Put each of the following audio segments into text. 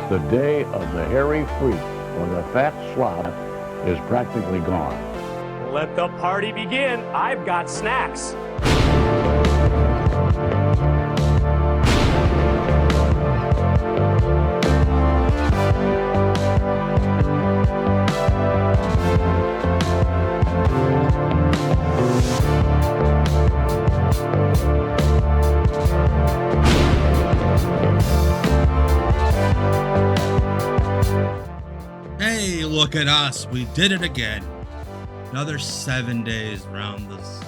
The day of the hairy freak or the fat slob is practically gone. Let the party begin. I've got snacks. Hey, look at us. We did it again. Another 7 days around this.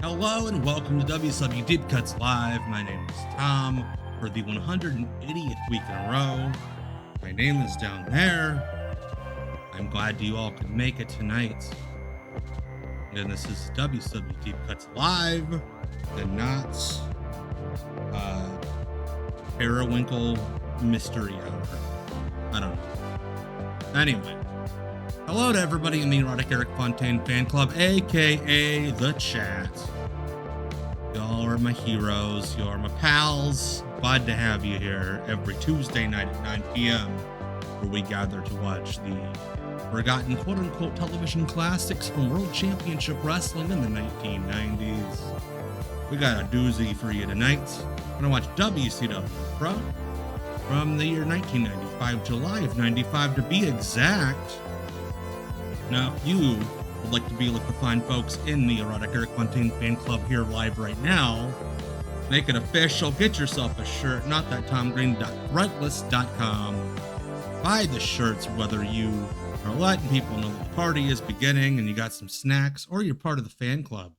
Hello and welcome to WCW Deep Cuts Live. My name is Tom for the 180th week in a row. My name is down there. I'm glad you all could make it tonight. And this is WCW Deep Cuts Live, and not Periwinkle Mystery Hour. I don't know. Anyway, hello to everybody in the Erotic Eric Fontaine fan club, aka the chat. Y'all are my heroes. Y'all are my pals. Glad to have you here every Tuesday night at 9 p.m. where we gather to watch the forgotten quote-unquote television classics from World Championship Wrestling in the 1990s. We got a doozy for you tonight. We're gonna watch WCW from the year 1995, July of 95 to be exact. Now, if you would like to be like the fine folks in the Erotic Eric Fontaine fan club here live right now, make it official. Get yourself a shirt, notthattomgreen.threadless.com. Buy the shirts, whether you are letting people know that the party is beginning and you got some snacks, or you're part of the fan club.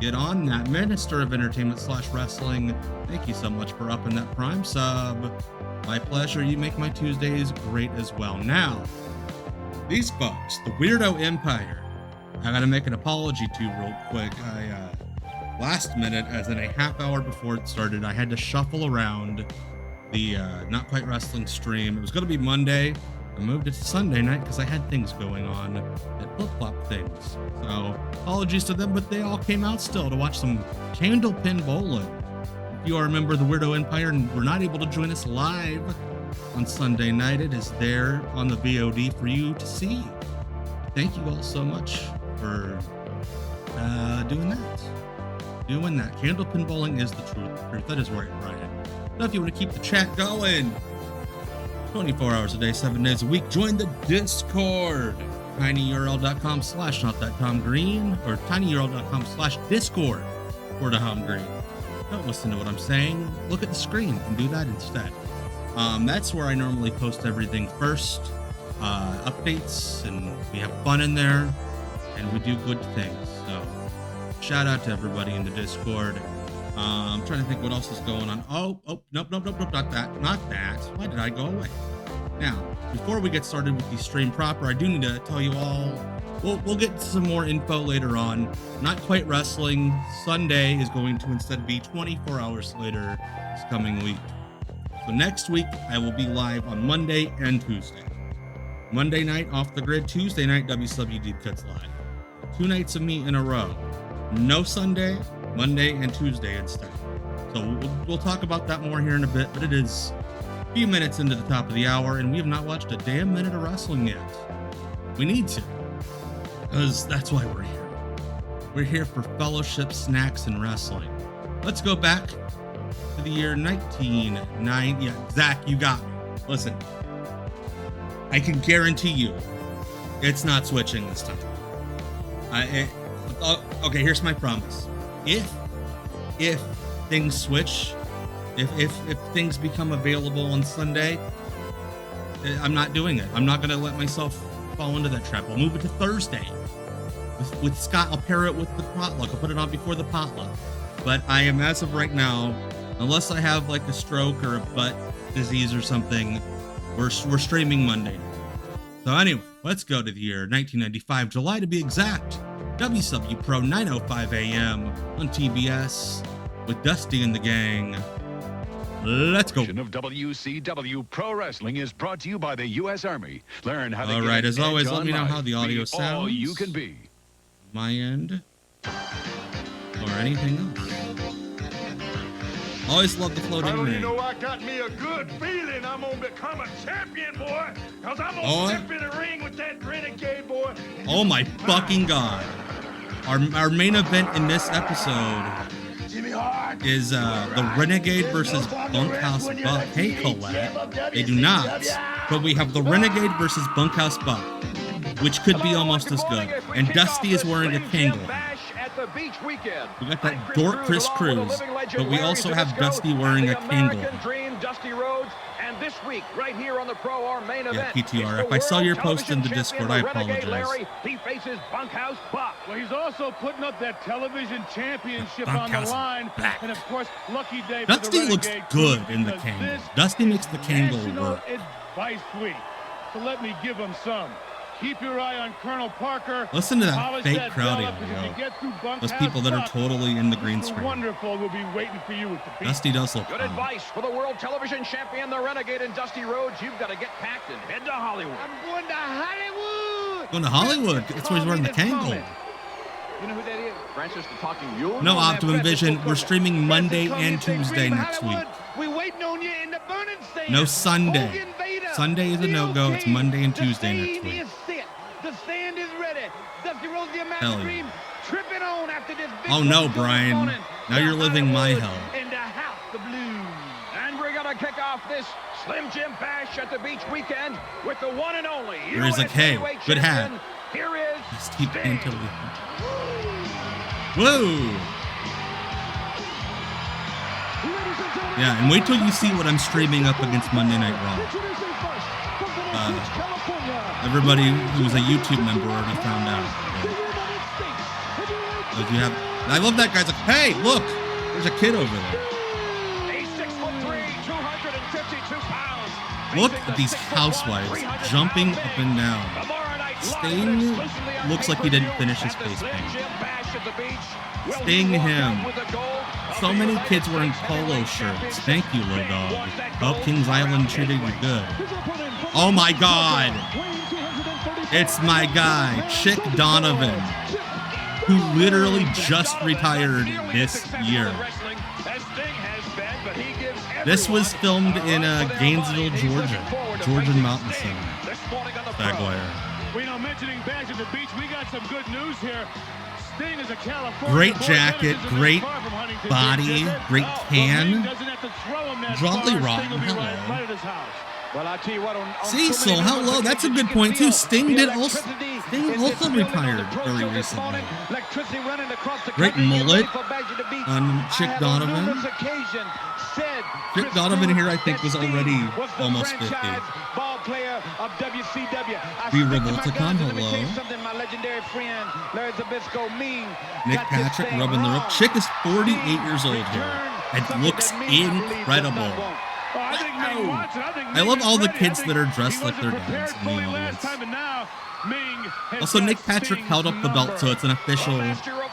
Get on that. Minister of Entertainment / Wrestling. Thank you so much for upping that Prime sub. My pleasure. You make my Tuesdays great as well. Now, these folks, the Weirdo Empire, I gotta make an apology to real quick. Last minute, as in a half hour before it started, I had to shuffle around the Not Quite Wrestling stream. It was gonna be Monday. I moved it to Sunday night because I had things going on that flip-flop things. So apologies to them, but they all came out still to watch some candlepin bowling. If you are a member of the Weirdo Empire and were not able to join us live on Sunday night, it is there on the VOD for you to see. Thank you all so much for doing that. Candlepin bowling is the truth. That is right, Brian. Now, if you want to keep the chat going, 24 hours a day, 7 days a week, join the Discord. tinyurl.com/notthattomgreen or tinyurl.com/discord for Tom Green. Don't listen to what I'm saying. Look at the screen and do that instead. That's where I normally post everything first. Updates, and we have fun in there, and we do good things. So shout out to everybody in the Discord. I'm trying to think what else is going on. Nope, not that. Why did I go away? Now, before we get started with the stream proper, I do need to tell you all, we'll get some more info later on. Not Quite Wrestling Sunday is going to instead be 24 hours later this coming week. So next week, I will be live on Monday and Tuesday. Monday night, Off the Grid. Tuesday night, WCW Deep Cuts Live. 2 nights of me in a row. No Sunday, Monday and Tuesday instead. So we'll talk about that more here in a bit, but it is a few minutes into the top of the hour, and we have not watched a damn minute of wrestling yet. We need to, because that's why we're here. We're here for fellowship, snacks, and wrestling. Let's go back to the year 1990. Yeah, Zach, you got me. Listen, I can guarantee you it's not switching this time. Okay, here's my promise. If things switch, if things become available on Sunday, I'm not doing it. I'm not going to let myself fall into that trap. I'll move it to Thursday. With Scott, I'll pair it with the potluck. I'll put it on before the potluck. But I am, as of right now, unless I have like a stroke or a butt disease or something, we're streaming Monday. So anyway, let's go to the year 1995, July to be exact. WCW Pro, 9:05 a.m. on TBS with Dusty and the gang. Let's go. Of WCW Pro Wrestling is brought to you by the U.S. Army. Learn how to All get right, as always, edge let me know on how the audio life. Be sounds. all you can be. My end. Or anything else. Always love the floating ring. You know, I got me a good feeling I'm gonna become a champion, boy. Cause I'm gonna step in the ring with that renegade, boy. Oh my fucking god. Our main event in this episode is the Renegade versus Bunkhouse Buck. Hey, Colette. They do not. But we have the Renegade versus Bunkhouse Buck, which could be almost as good. And Dusty is wearing a Kangle. We got that dork Chris Cruz, but we also have Dusty wearing a Kangle. And this week, right here on the Pro, our main event. Yeah, PTR. If I saw your post in the Discord, I apologize. He faces Bunkhouse Buck. Well, he's also putting up that television championship on the line. And of course, lucky day for Dusty looks good in the Kangle. Dusty makes the Kangle work. Advice week. So let me give him some. Keep your eye on Colonel Parker. Listen to that fake crowd audio. Those people that are totally in the green screen. Wonderful will be waiting for you with the Dusty does look good fun. advice for the world television champion, the Renegade, and Dusty Rhodes. You've got to get packed and head to Hollywood. I'm going to Hollywood. Going to Hollywood. That's where he's wearing the Kangle. You know who that is? Francis the Talking Mule. No, Optimum Vision. We're streaming Monday and Tuesday next week. We waiting on you in the burning stand. No Sunday. Sunday is a no-go. It's Monday and Tuesday next week. The stand is ready. Dusty Rhodes, the Hell yeah. Dream, tripping on after this big Oh no, Brian. Now you're living my hell. In the house, the blues. And we're going to kick off this Slim Jim Bash at the Beach weekend with the one and only Here's like, hey, good hat. Here is Steve Sting. Antilli. Whoa. Yeah, and wait till you see what I'm streaming up against Monday Night Raw. Everybody who's a YouTube member already found out. You have, I love that guy's like, hey, look, there's a kid over there. A 6'3", 252 pounds. Look at these housewives jumping up and down. Sting looks like he didn't finish his face paint. Sting him. So many kids wearing polo shirts. Thank you, Low Dog. Hope Kings Island treated you good. Oh my god. It's my guy, Chick Donovan, who literally just retired this year. This was filmed in Gainesville, Georgia. Georgian Mountain Center. Bagwire. We know, mentioning Bash at the Beach, we got some good news here. Sting is a California great jacket, great body, great tan. Jolly Rotten, hello. Well, I'll tell you what, Cecil, hello. That's a good point too. Sting also retired very recently. Great mullet on Chick Donovan. Chick Donovan here, I think, was already almost 50. Be Revolticon, hello. Nick Patrick rubbing the rope. Chick is 48 years old here and looks incredible. I love all the kids that are dressed like their dads in the audience. Also, Nick Patrick held up the belt, so it's an official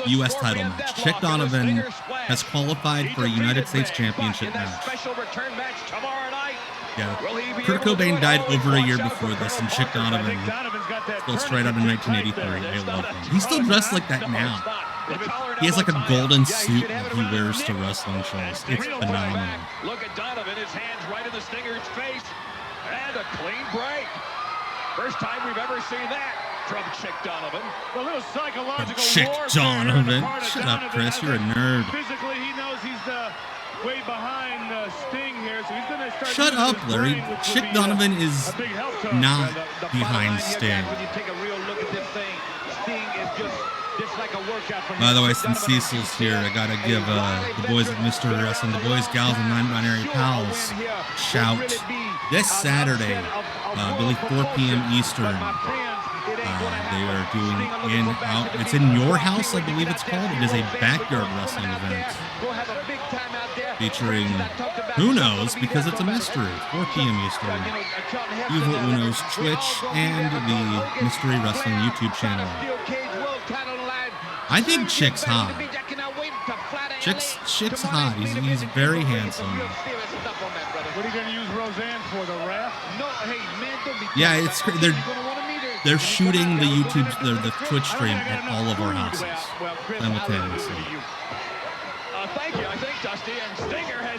U.S. title match. Chick Donovan has qualified for a United States Championship match. Yeah, Kurt Cobain died over a year before this, and Chick Donovan still straight out in 1983. I love him. He's still dressed like that now. He has like a golden suit that he wears to wrestling shows. It's phenomenal. Look at Donovan, his hands right in the Stinger's face, and a clean break. First time we've ever seen that from Chick Donovan. A little psychological Chick Donovan. Shut up, Chris. You're a nerd. Physically, he knows he's way behind Sting here, so he's going to start. Shut up, Larry. Chick Donovan is not behind Sting. When you take a real look at this thing, Sting is just like a workout from. By the way, since Cecil's here, I gotta give the boys at Mr. Wrestling, the boys, gals, and non-binary pals shout this Saturday, I believe 4 p.m. Eastern. They are doing it's in your house, I believe it's called. It is a backyard wrestling event featuring who knows, because it's a mystery. 4 p.m. Eastern. Evil Uno's Twitch and the Mystery Wrestling YouTube channel. I think Chick's hot. Chick's hot. He's very handsome. What are you going to use Roseanne for, the ref? No, hey, man, don't be. Yeah, it's they're shooting the the Twitch stream at all of our houses simultaneously. Thank you. I think Dusty and Stinger has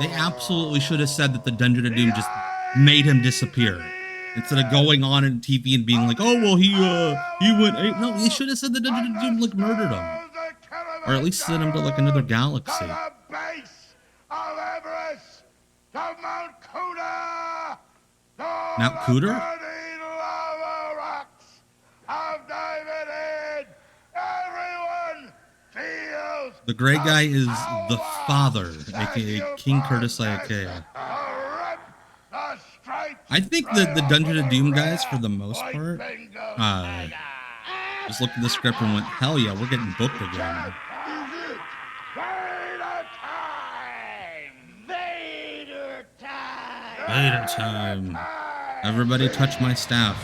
They absolutely should have said that the Dungeon of Doom just made him disappear. Instead of going on TV and being like, oh, well, he went... No, he should have said the Dungeon of Doom, like, murdered him. Or at least sent him to, like, another galaxy. Mount Cooter? The gray guy is the father, aka King Curtis Iakea. I think that the Dungeon of Doom guys, for the most part, just looked at the script and went, hell yeah, we're getting booked again. Vader time. Everybody touch my staff.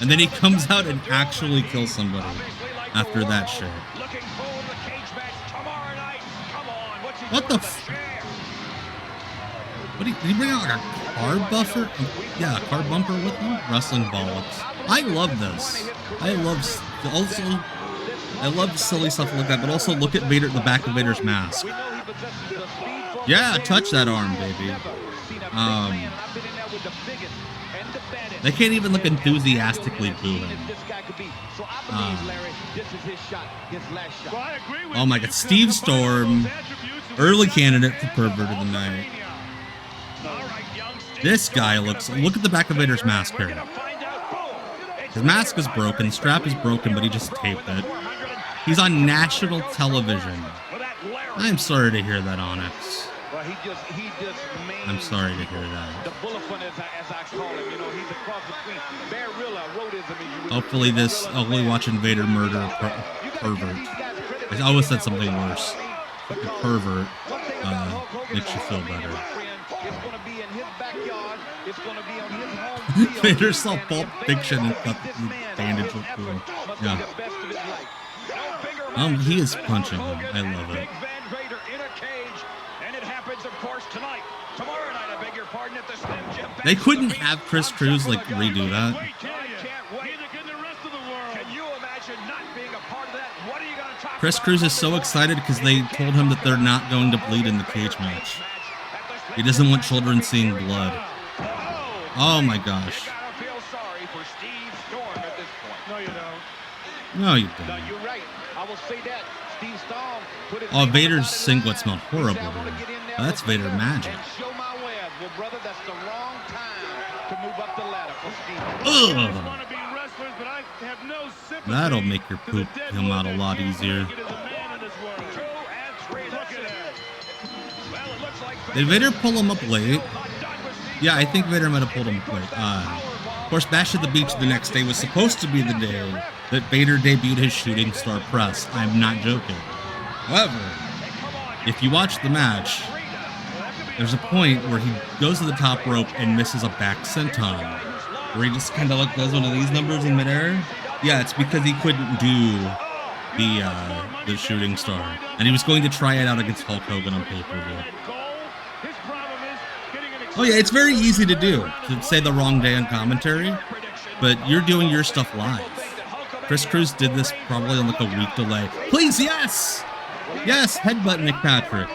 And then he comes out and actually kills somebody after that shit. What the f... What did he bring out, like a car buffer? Yeah, a car bumper with him? Wrestling bollocks. I love this. I love silly stuff like that, but also look at Vader, the back of Vader's mask. Yeah, touch that arm, baby. They can't even look enthusiastically boo him. Oh my god, Steve Storm, early candidate for pervert of the night. This guy looks... Look at the back of Vader's mask here. His mask is broken, the strap is broken, but he just taped it. He's on national television. I'm sorry to hear that, Onyx. I'm sorry to hear that. Hopefully this... Hopefully watching Vader murder a pervert. I always said something worse. Pervert makes you feel better. Vader saw Pulp Fiction and cut the bandage with him. Yeah. He is punching him. I love it. They couldn't have Chris Cruz like redo that. Chris Cruz is so excited because they told him that they're not going to bleed in the cage match. He doesn't want children seeing blood. Oh my gosh. No, you don't. No, you're right. I will say that. Steve Storm put his... Oh, Vader's singlet smelled horrible. That's Vader magic. Well, brother, that's the wrong time to move up the ladder for Steve. That'll make your poop come out a lot easier. Did Vader pull him up late? Yeah, I think Vader might have pulled him up late. Of course, Bash at the Beach the next day was supposed to be the day that Vader debuted his Shooting Star Press. I'm not joking. However, if you watch the match, there's a point where he goes to the top rope and misses a back senton, where he just kind of like does one of these numbers in midair. Yeah, it's because he couldn't do the Shooting Star, and he was going to try it out against Hulk Hogan on pay-per-view. Oh yeah, it's very easy to do, to say the wrong day on commentary, but you're doing your stuff live. Chris Cruz did this probably on like a week delay. Please, yes! Yes, headbutt Nick Patrick.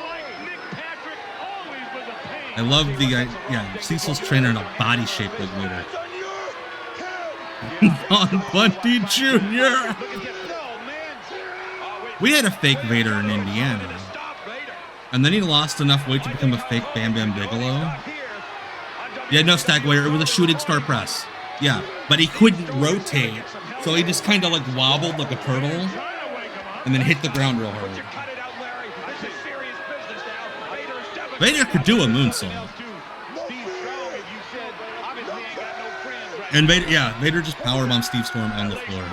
I love the, yeah, Cecil's trainer in a body shape like Vader. Von Bundy Jr. We had a fake Vader in Indiana. And then he lost enough weight to become a fake Bam Bam Bigelow. Yeah, no, Stagway, it was a Shooting Star Press. Yeah, but he couldn't rotate, so he just kind of like wobbled like a turtle and then hit the ground real hard. Vader could do a moonsault. And Vader, yeah, Vader just powerbombed Steve Storm on the floor.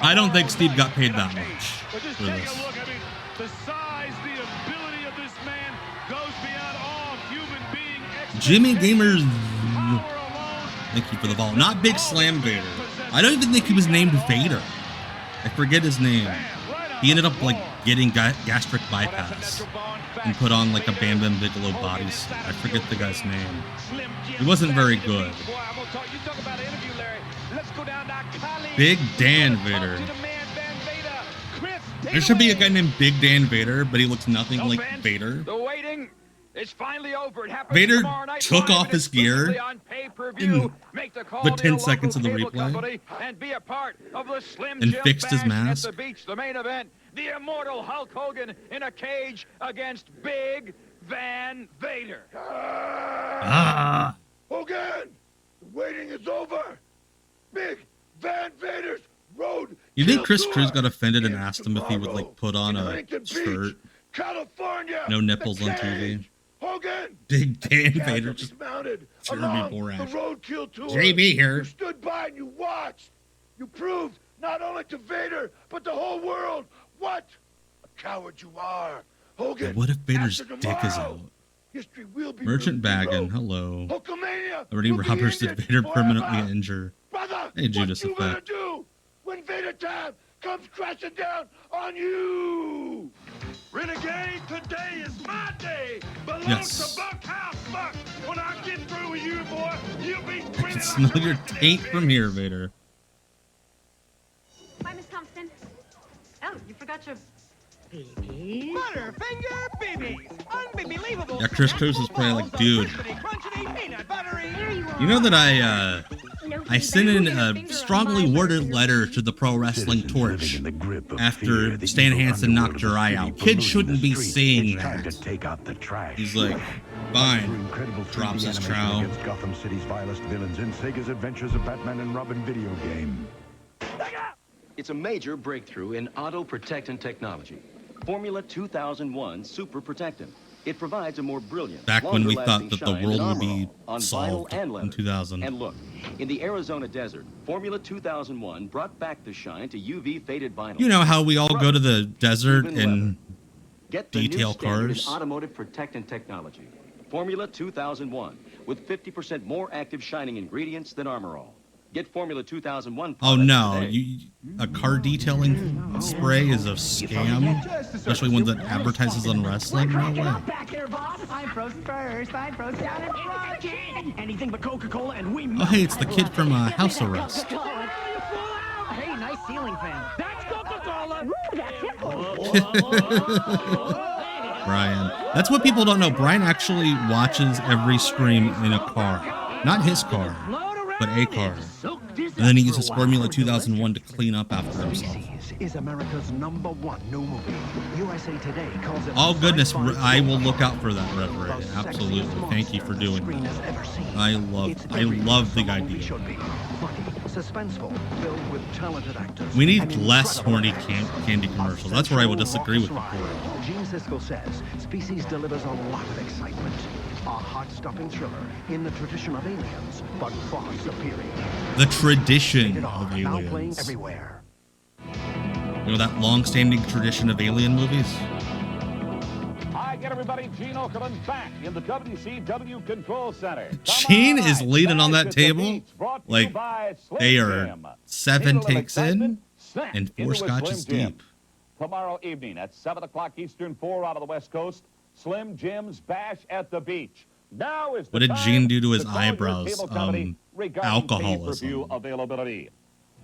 I don't think Steve got paid that much for this. Jimmy Gamers, thank you for the follow. Not Big Slam Vader. I don't even think he was named Vader. I forget his name. He ended up like getting gastric bypass and put on like a Bam Bam Bigelow bodysuit. I forget the guy's name. He wasn't very good. Big Dan Vader. There should be a guy named Big Dan Vader, but he looks nothing like Vader. The waiting is finally over. It happens Vader tomorrow night took live off his gear on pay-per-view. Make the call the to 10 your seconds of the local cable replay company and be a part of the Slim and Jim fixed his Bash mask. at the beach. The main event, the immortal Hulk Hogan in a cage against Big Van Vader. Hogan, the waiting is over. Big Van Vader's road. You think Chris Tour Cruz got offended and in asked him if he would like put on a Huntington shirt? Beach, California. No nipples The on TV. cage. Hogan. Big Dan The Vader cage just mounted Jeremy along Borash. the roadkill tour. JB here. You stood by and you watched. You proved not only to Vader but the whole world what a coward you are. Hogan. Yeah, what if Vader's after dick is tomorrow, out? history will be Merchant rewrote. Baggin, hello. Hulkamania Already will be Roberts did ended Vader permanently forever. injure. Brother, Hey, Judas what you gonna effect. do when Vader time comes crashing down on you? Renegade, today is my day. Belongs Yes. to Bunkhouse Buck. When I get through with you, boy, you'll be I grinning can smell like a your taint from here, Vader. Hi, Miss Thompson. Oh, you forgot your babies? Butterfinger babies! Unbelievable! Yeah, Chris Cruz is probably like, dude. You know that I sent in a strongly worded letter to the Pro Wrestling Torch after Stan Hansen knocked your eye out. Kids shouldn't be seeing that. He's like, fine. Drops his trowel. Against Gotham City's vilest villains in Sega's Adventures of Batman and Robin video game. It's a major breakthrough in auto protectant technology. Formula 2001 Super Protectant. It provides a more brilliant, Back when we thought that the shine world than would be Armor All on solved vinyl and in leather. 2000. And look, in the Arizona desert, Formula 2001 brought back the shine to UV faded vinyl. You know how we all go to the desert Even and Get the detail new standard cars? in automotive protectant technology. Formula 2001 with 50% more active shining ingredients than Armor All. Get Formula 2001 Oh products no, today. a car detailing spray is a scam, especially one that advertises on wrestling. No way. Back here, boss. I'm frozen first. I'm frozen down in front. Anything but Coca-Cola and we Oh hey, it's the kid from House Arrest. Hey, nice ceiling fan. That's Coca-Cola. Brian. That's what people don't know. Brian actually watches every stream in a car. Not his car, but a car. And then he uses Formula 2001 to clean up after himself. Is America's #1 new movie. USA Today calls it Oh goodness, I will look out for that, Reverend. Absolutely. Thank you for doing that. I love the idea. Suspenseful, filled with talented actors. We need less horny candy commercials. That's where I would disagree with the board. Gene Siskel says Species delivers a lot of excitement. A heart-stopping thriller in the tradition of Aliens, but far superior. The tradition of Now playing Aliens. everywhere. You know that long-standing tradition of alien movies? Hi again, everybody. Gene Okerlund back in the WCW Control Center. Gene is leaning on that table like they are 7 takes in and 4 scotches deep. Tomorrow evening at 7 o'clock Eastern, 4 out of the West Coast, Slim Jim's Bash at the Beach. Now is the What did time Gene do to his call your eyebrows? cable company regarding Alcoholism. pay-per-view availability.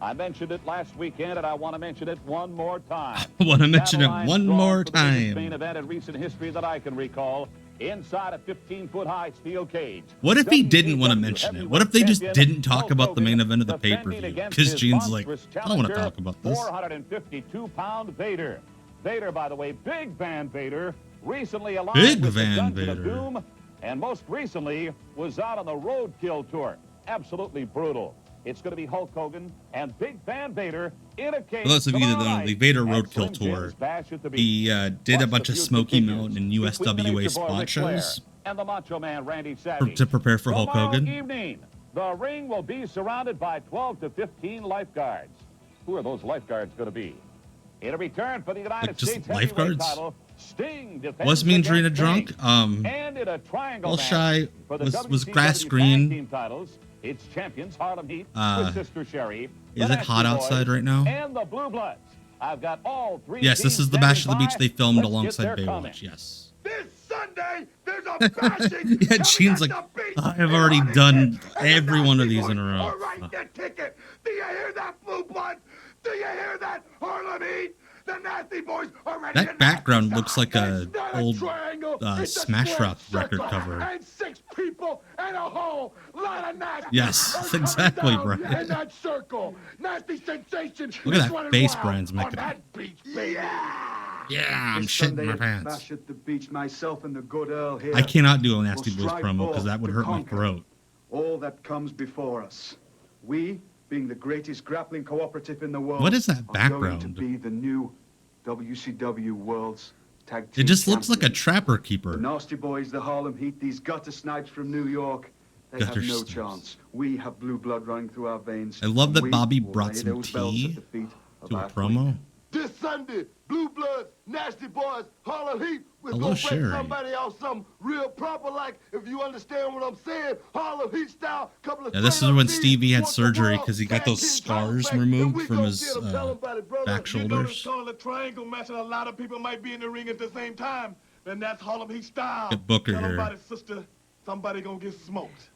I mentioned it last weekend, and I want to mention it one more time. I want to mention it Battle one line more strong for the biggest time. main event in recent history that I can recall, inside a 15-foot-high steel cage. What if he didn't want to mention it? What if they just didn't talk about the main event of the pay-per-view? Because Gene's like, I don't want to talk about this. 452-pound Vader. Vader, by the way, Big Van Vader, recently aligned Big with Van the Dungeon of Vader. Doom, and most recently was out on the Roadkill Tour. Absolutely brutal. It's going to be Hulk Hogan and Big Van Vader in a cage. For those of you that don't know, the Vader tomorrow Roadkill night at Slim Tour, Jim's Bash at the Beach. he did a Plus, bunch the of feud Smoky continues Mountain and between the USWA Nature Boy spot Ric Flair shows and the Macho Man Randy Savage. to prepare for Hulk Tomorrow Hogan. evening, the ring will be surrounded by 12 to 15 lifeguards. Who are those lifeguards going to be? In a return for the United Like, just States heavyweight lifeguards? title, Sting defends Was Mean Trina against drunk? Sting. And in a triangle Well, match Shy for the was WCW grass tag green. team titles, its champions Harlem Heat Uh, with Sister Sherry. is the it hot Nasty outside Boys, right now? And the Blue Bloods. I've got all three. Yes, this teams is the Bash of the standing Beach by. they filmed Let's get alongside their Baywatch. comments. Yes. This Sunday, there's a bashing. Yeah, Gene's like, I've already done every one of these in a row. Or write the ticket. Do you hear that, Blue Blood? Do you hear that, Harlem Heat? The Nasty Boys are ready. That background looks like a old Smash Rock record cover. And 6 people in a hole. Lot of nasty. Yes, that's exactly right. In that circle. Nasty sensation. Look at that face Brian's making. That beach, baby. Yeah, I'm shitting my pants. Bash at the beach, myself and the good Earl here. I cannot do a Nasty Boys promo because that would hurt my throat. All that comes before us. We, being the greatest grappling cooperative in the world, What is that are going background? to be the new WCW World's Tag Team It just looks like a Champions. trapper The keeper. Nasty Boys, the Harlem Heat, these gutter snipes from New York, they Gutter have no snipes. chance. We have blue blood running through our veins. I love that We Bobby will brought lay some those belts tea at the feet of to a our promo. This Sunday, Blue Bloods, Nasty Boys, Harlem Heat. We're Hello, gonna break Sherry. somebody out something real proper, like, if you understand what I'm saying, Harlem Heat style, couple of Yeah, this is straight-up when beats, Stevie had once a surgery world, because he got tag those team scars title, removed and we from gonna his get 'em, tell 'em about it, brother. back You know shoulders. this calling a triangle match and a lot of people might be in the ring at the same time. Then that's Harlem Heat style. Get Booker Tell here. somebody, sister, somebody gonna get smoked.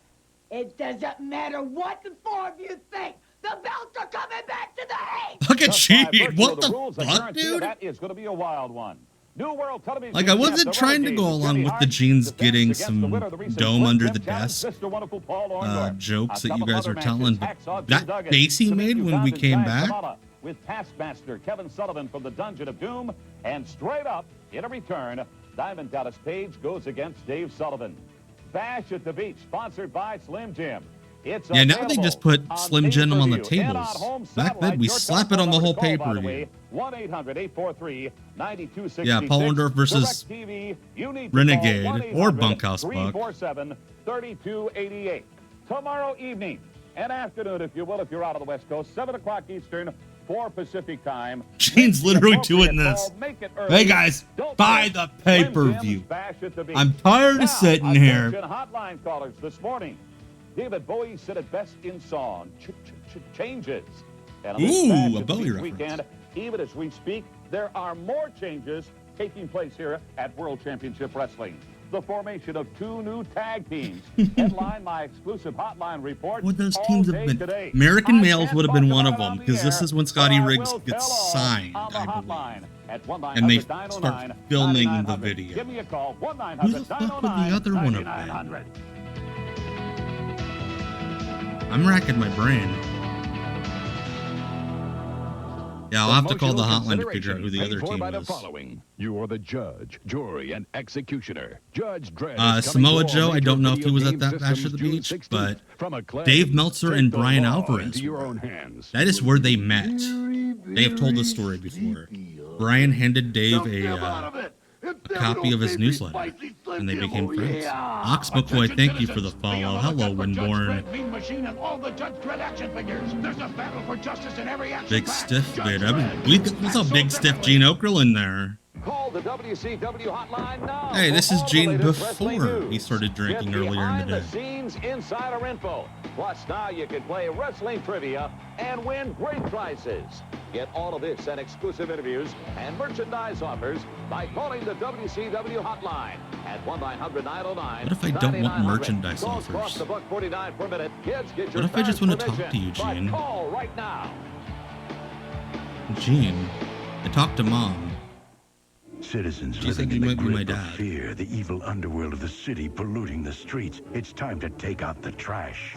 It doesn't matter what the four of you think. The belts are coming back to the Heat. Look at Just by Gene. virtue What of the rules, I fuck, guarantee you dude? That is going to be a wild one. New World Television Like, I wasn't champ, the trying to Renegade, go along Jimmy with the Hart, Gene's defends getting against the some winner of the recent dome Split under Cup the challenge, desk Mr. Wonderful Paul Orndorff. jokes A that you couple guys other are telling. matches, Hacksaw That Jim Duggan, face he to meet made you when found we in came Giant back. Kamala with Taskmaster Kevin Sullivan from the Dungeon of Doom, and straight up, in a return, Diamond Dallas Page goes against Dave Sullivan. Bash at the Beach, sponsored by Slim Jim. It's Yeah, now they just put available Slim on Jim on the pay-per-view and on tables. home Back then, satellite. we Your slap it telephone on the whole number to call, by the pay-per-view. way, 1-800-843-9266. Yeah, Paul Orndorff versus DirecTV, you need to Renegade call or Bunkhouse Buck. 347-3288. Tomorrow evening and afternoon, if you will, if you're out of the West Coast, 7 o'clock Eastern, 4 Pacific time. Gene's literally doing this. Hey guys, buy the pay-per-view. I'm tired of sitting here. Hotline callers this morning. David Bowie said it best in song. Changes. And on this Ooh, Bash a at the Bowie Beach reference. weekend, even as we speak, there are more changes taking place here at World Championship Wrestling. The formation of 2 new tag teams. Headline my exclusive hotline report. Would those all teams day have been? today. American I Males can't would have been talk one of about it them on the because this air, is when Scotty but I Riggs will gets tell all signed, on the I believe. hotline at And they start filming the video. Give me a call. Who the fuck would the other one have been? I'm racking my brain. Yeah, I'll have to call the hotline to figure out who the other team is. You are the judge, jury, and executioner. Judge Dredd Samoa Joe, I don't know if he was at that Bash at the Beach, but Dave Meltzer and Brian Alvarez were. That is where they met. They have told this story before. Brian handed Dave a copy of his newsletter, and they became friends. Ox McCoy, thank you for the follow. Hello, Winborn. Mean Machine and all the Judge Dredd action figures. There's a battle for justice in every action. Big Stiff Vader. What's up, Big Stiff Gene Okerlund in there? Call the WCW hotline now. Hey, this is For all the Gene latest wrestling before news. he started drinking Get earlier in the day. behind-the-scenes insider info. Plus, now you can play wrestling trivia and win great prizes. Get all of this and exclusive interviews and merchandise offers by calling the WCW hotline at 1-900-909. What if I don't want merchandise Calls offers? cost $1.49 per minute. Kids, get your What if I just fast want to talk permission. to you, Gene? But call right now. Gene, I talked to Mom. Citizens Do you think living he in the might be my grip of dad? fear, the evil underworld of the city polluting the streets. It's time to take out the trash.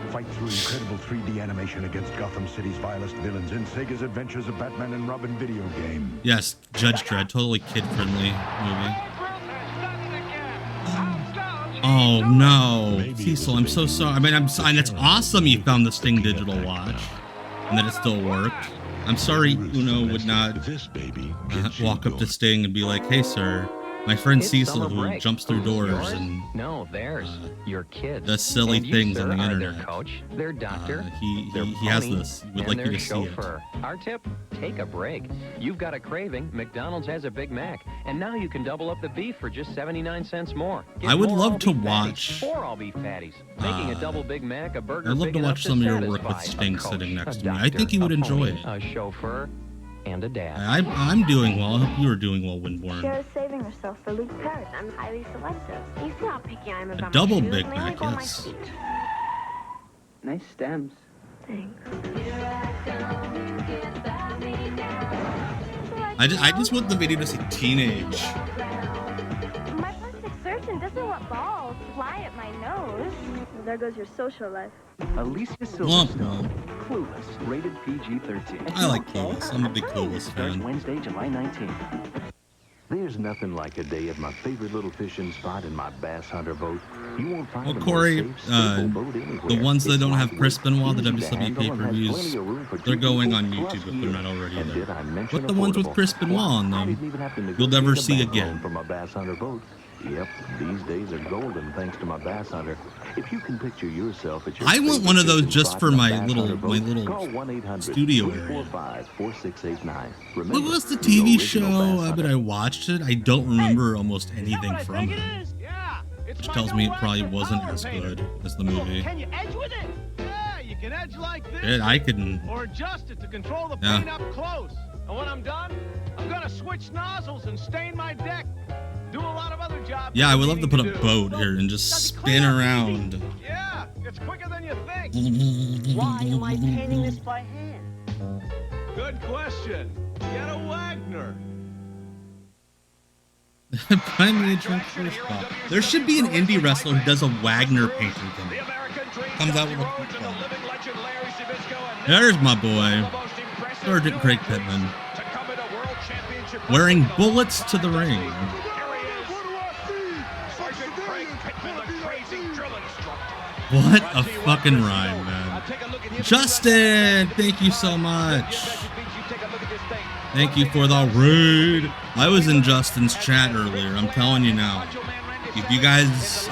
Fight through incredible 3D animation against Gotham City's vilest villains in Sega's Adventures of Batman and Robin video game. Yes, Judge Dredd, totally kid-friendly movie. Oh no, Cecil, I'm so sorry. I mean, and it's awesome you found the Sting digital watch and that it still worked. I'm sorry Uno would not walk up to Sting and be like, "Hey, sir, my friend It's Cecil summer who break. jumps through doors Yours? and No, theirs. Your kids. does silly And you, things sir, on the are internet. Their coach, their doctor, He their has pony, this. He would and like their you to see it. chauffeur. Our tip: take a break. You've got a craving. McDonald's has a Big Mac, and now you can double up the beef for just 79 cents more. Get I would more love all to beef watch, patties, 4 all beef patties, making a double Big Mac a burger. I'd love big to enough watch some of your work with satisfy Sting a coach, sitting next a to me. I doctor, think you would a enjoy pony, it. A chauffeur and a dad. I'm doing well. I hope you are doing well, Winborn. Sarah's saving herself for Luke Perry. I'm highly selective. You see how picky I am about double my shoes? Big I only Mac, go on my yes. feet. Nice stems. I just want the video to say teenage. My plastic surgeon doesn't want balls fly at my nose. Well, there goes your social life. Alicia Silverstone, Clueless, rated PG-13. I like Clueless. I'm a big Clueless fan. Wednesday, July 19th. There's nothing like a day at my favorite little fishing spot in my bass hunter boat. You won't find Well, a more Corey, safe, stable boat anywhere. the ones that It's don't have Chris lightweight, Benoit, the easy to WCW handle, and has pay-per-views, plenty of room for they're two going people on plus YouTube if you. they're not already And did I there. mention But the ones with affordable? Chris Benoit on I them, didn't even have to you'll never negotiate see a bank loan again. from a bass hunter boat. Yep, these days are golden thanks to my bass hunter. If you can picture yourself at your I want favorite one of those fishing just spot for in a my bass little hunter boat, call studio area. 1-800-345-4689. What Remember, was the the TV original show? bass I hunter. bet I watched it. I don't remember almost anything from it. Yeah, Which tells me it probably wasn't as good as the movie. Can you edge with it? Yeah, you can edge like this. Shit, I couldn't. Or adjust it to control the Yeah. paint up close. And when I'm done, I'm gonna switch nozzles and stain my deck. Do a lot of other jobs. Yeah, I would love to put a do. boat here and just spin around. Yeah, it's quicker than you think. Why am I painting this by hand? Good question. Get a Wagner. Prime Minister first spot. There should be an indie wrestler who does a Wagner painting thing. Comes out with a. There's my boy, Sergeant Craig Pittman, wearing bullets to the ring. What a fucking rhyme, man. Justin, thank you so much. Thank you for the raid. I was in Justin's chat earlier. I'm telling you now. If you guys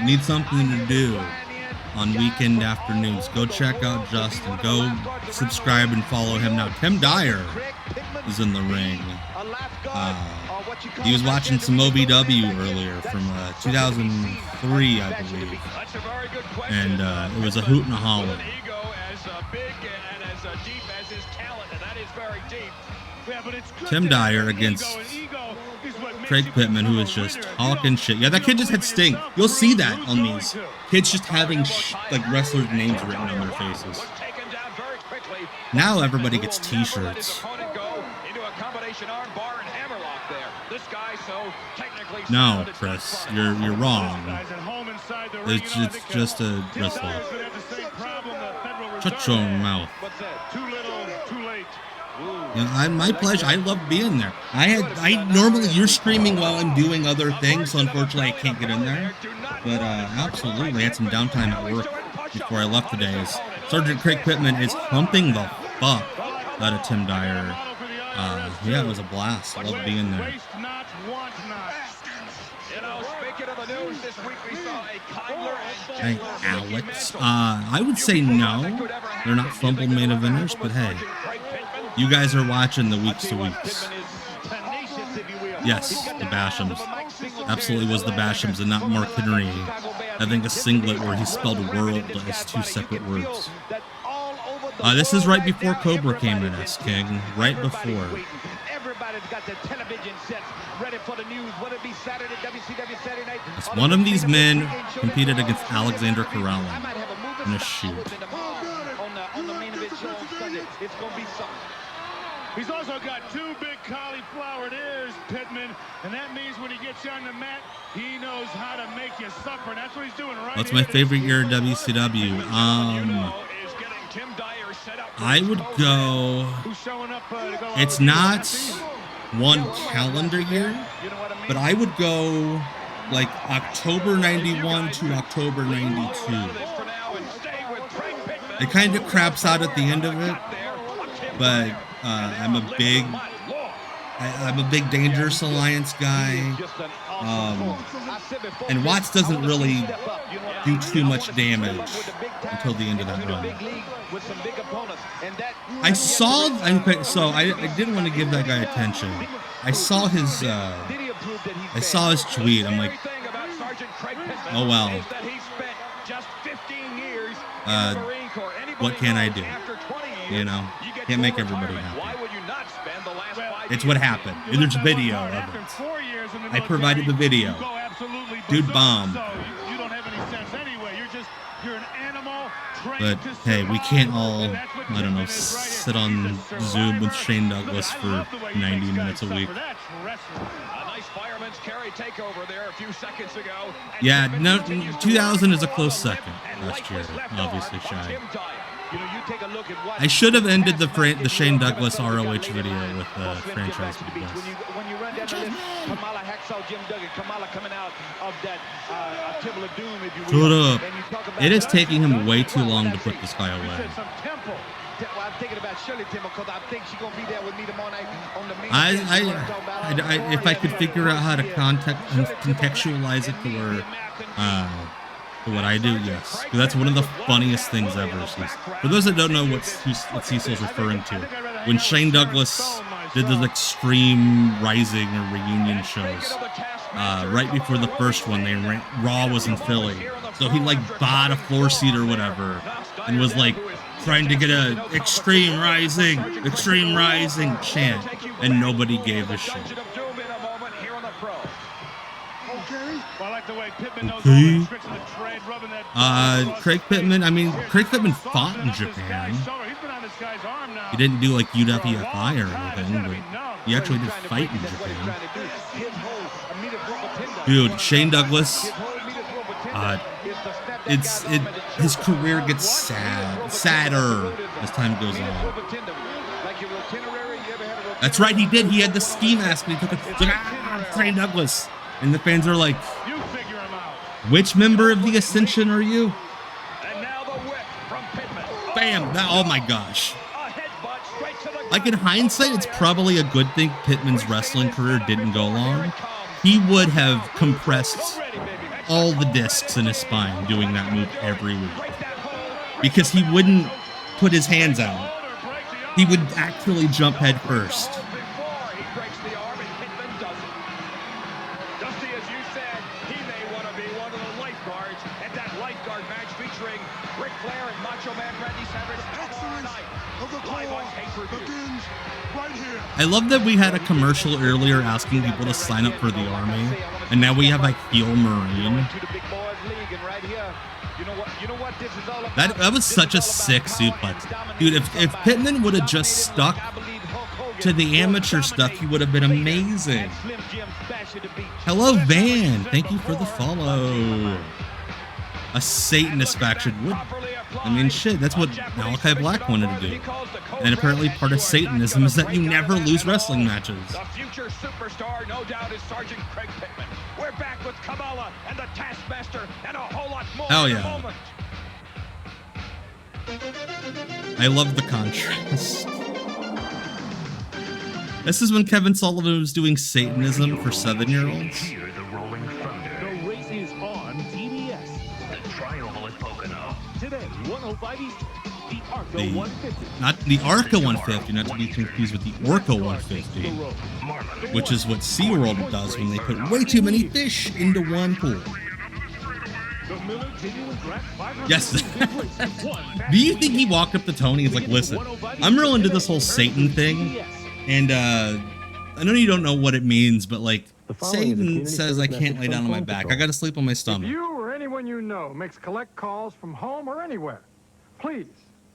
need something to do on weekend afternoons, go check out Justin. Go subscribe and follow him now. Tim Dyer is in the ring. He was watching some OVW earlier from 2003, I believe. And it was a hoot and a holler. Tim Dyer against Craig Pittman, who is just talking shit. Yeah, that kid just had Sting. You'll see that on these kids just having like wrestlers' names written on their faces. Now everybody gets T-shirts. No, Chris, you're wrong. It's just a wrestler. Shut your mouth. You know, my pleasure. I love being there. Normally you're screaming while I'm doing other things, so unfortunately I can't get in there. But absolutely, I had some downtime at work before I left today. As Sergeant Craig Pittman is humping the fuck out of Tim Dyer. Yeah, it was a blast. I love being there. Hey, Alex. I would say no. They're not fumbled main eventers, but hey, you guys are watching the weeks to weeks. Yes, the Bashams. Absolutely was the Bashams and not Mark Henry having a singlet where he spelled world as two separate words. This is right before Cobra came in, S-King. Right before. As one of these men competed against Alexander Corrallon in a shoot. He's also got two big cauliflower ears, Pittman, and that means when he gets you on the mat, he knows how to make you suffer, and that's what he's doing right What's my favorite year at WCW? I would go. It's not one calendar year, but I would go like October 91 to October 92. It kind of craps out at the end of it, but I'm a big Dangerous Alliance guy, and Watts doesn't really do too much damage until the end of that run. I didn't want to give that guy attention. I saw his tweet. I'm like, oh well. What can I do? You know, can't make everybody happy. It's what happened. There's video of it. I provided the video. Dude bomb. You don't have any sense anyway. You're an animal But hey, we can't all, I don't know, sit on Zoom with Shane Douglas for 90 minutes a week. Yeah, no, 2000 is a close second last year, obviously, Shy. I should have ended the Shane Douglas ROH video with franchise videos. When you run that Kamala Hacksaw Jim Duggan, Kamala coming out of that Table of Doom, if you will. Shut up. It is taking him way too long to put this guy away. I'm thinking about Shirley Temple because I think she's gonna be there with me tomorrow night on the main. If I could figure out how to contextualize it to where, what I do, yes. Because that's one of the funniest things ever. For those that don't know what Cecil's referring to, when Shane Douglas did the Extreme Rising or reunion shows, right before the first one, Raw was in Philly. So he bought a floor seat or whatever and was trying to get a Extreme Rising chant, and nobody gave a shit. Craig Pittman, Craig Pittman fought in Japan. He didn't do UWFI or anything, but he actually did fight in Japan. Dude, Shane Douglas, his career gets sadder as time goes on. That's right, he did. He had the ski mask and he took it. Shane Douglas. And the fans are like, which member of the Ascension are you? Bam! Oh my gosh. In hindsight, it's probably a good thing Pittman's wrestling career didn't go long. He would have compressed all the discs in his spine doing that move every week. Because he wouldn't put his hands out. He would actually jump head first. I love that we had a commercial earlier asking people to sign up for the Army, and now we have heel Marine. That was such a sick suplex. Dude, if Pittman would have just stuck to the amateur stuff, he would have been amazing. Hello, Van. Thank you for the follow. A Satanist faction would... shit, that's what Malachi Black wanted to do. And apparently part of Satanism is that you never lose wrestling matches. The future superstar, no doubt, is Sergeant Craig Pittman. We're back with Kamala and the Taskmaster and a whole lot more. Hell yeah. I love the contrast. This is when Kevin Sullivan was doing Satanism for 7-year-olds. The race is on TBS. The Triangle at Pocono. Today, 105 East. The Arca 150. Not the Arca 150, not to be confused with the Orca 150, which is what SeaWorld does when they put way too many fish into one pool. Yes. Do you think he walked up to Tony and was like, listen, I'm real into this whole Satan thing, and I know you don't know what it means, but Satan says I can't lay down on my back. I gotta sleep on my stomach. If you or anyone you know makes collect calls from home or anywhere, please.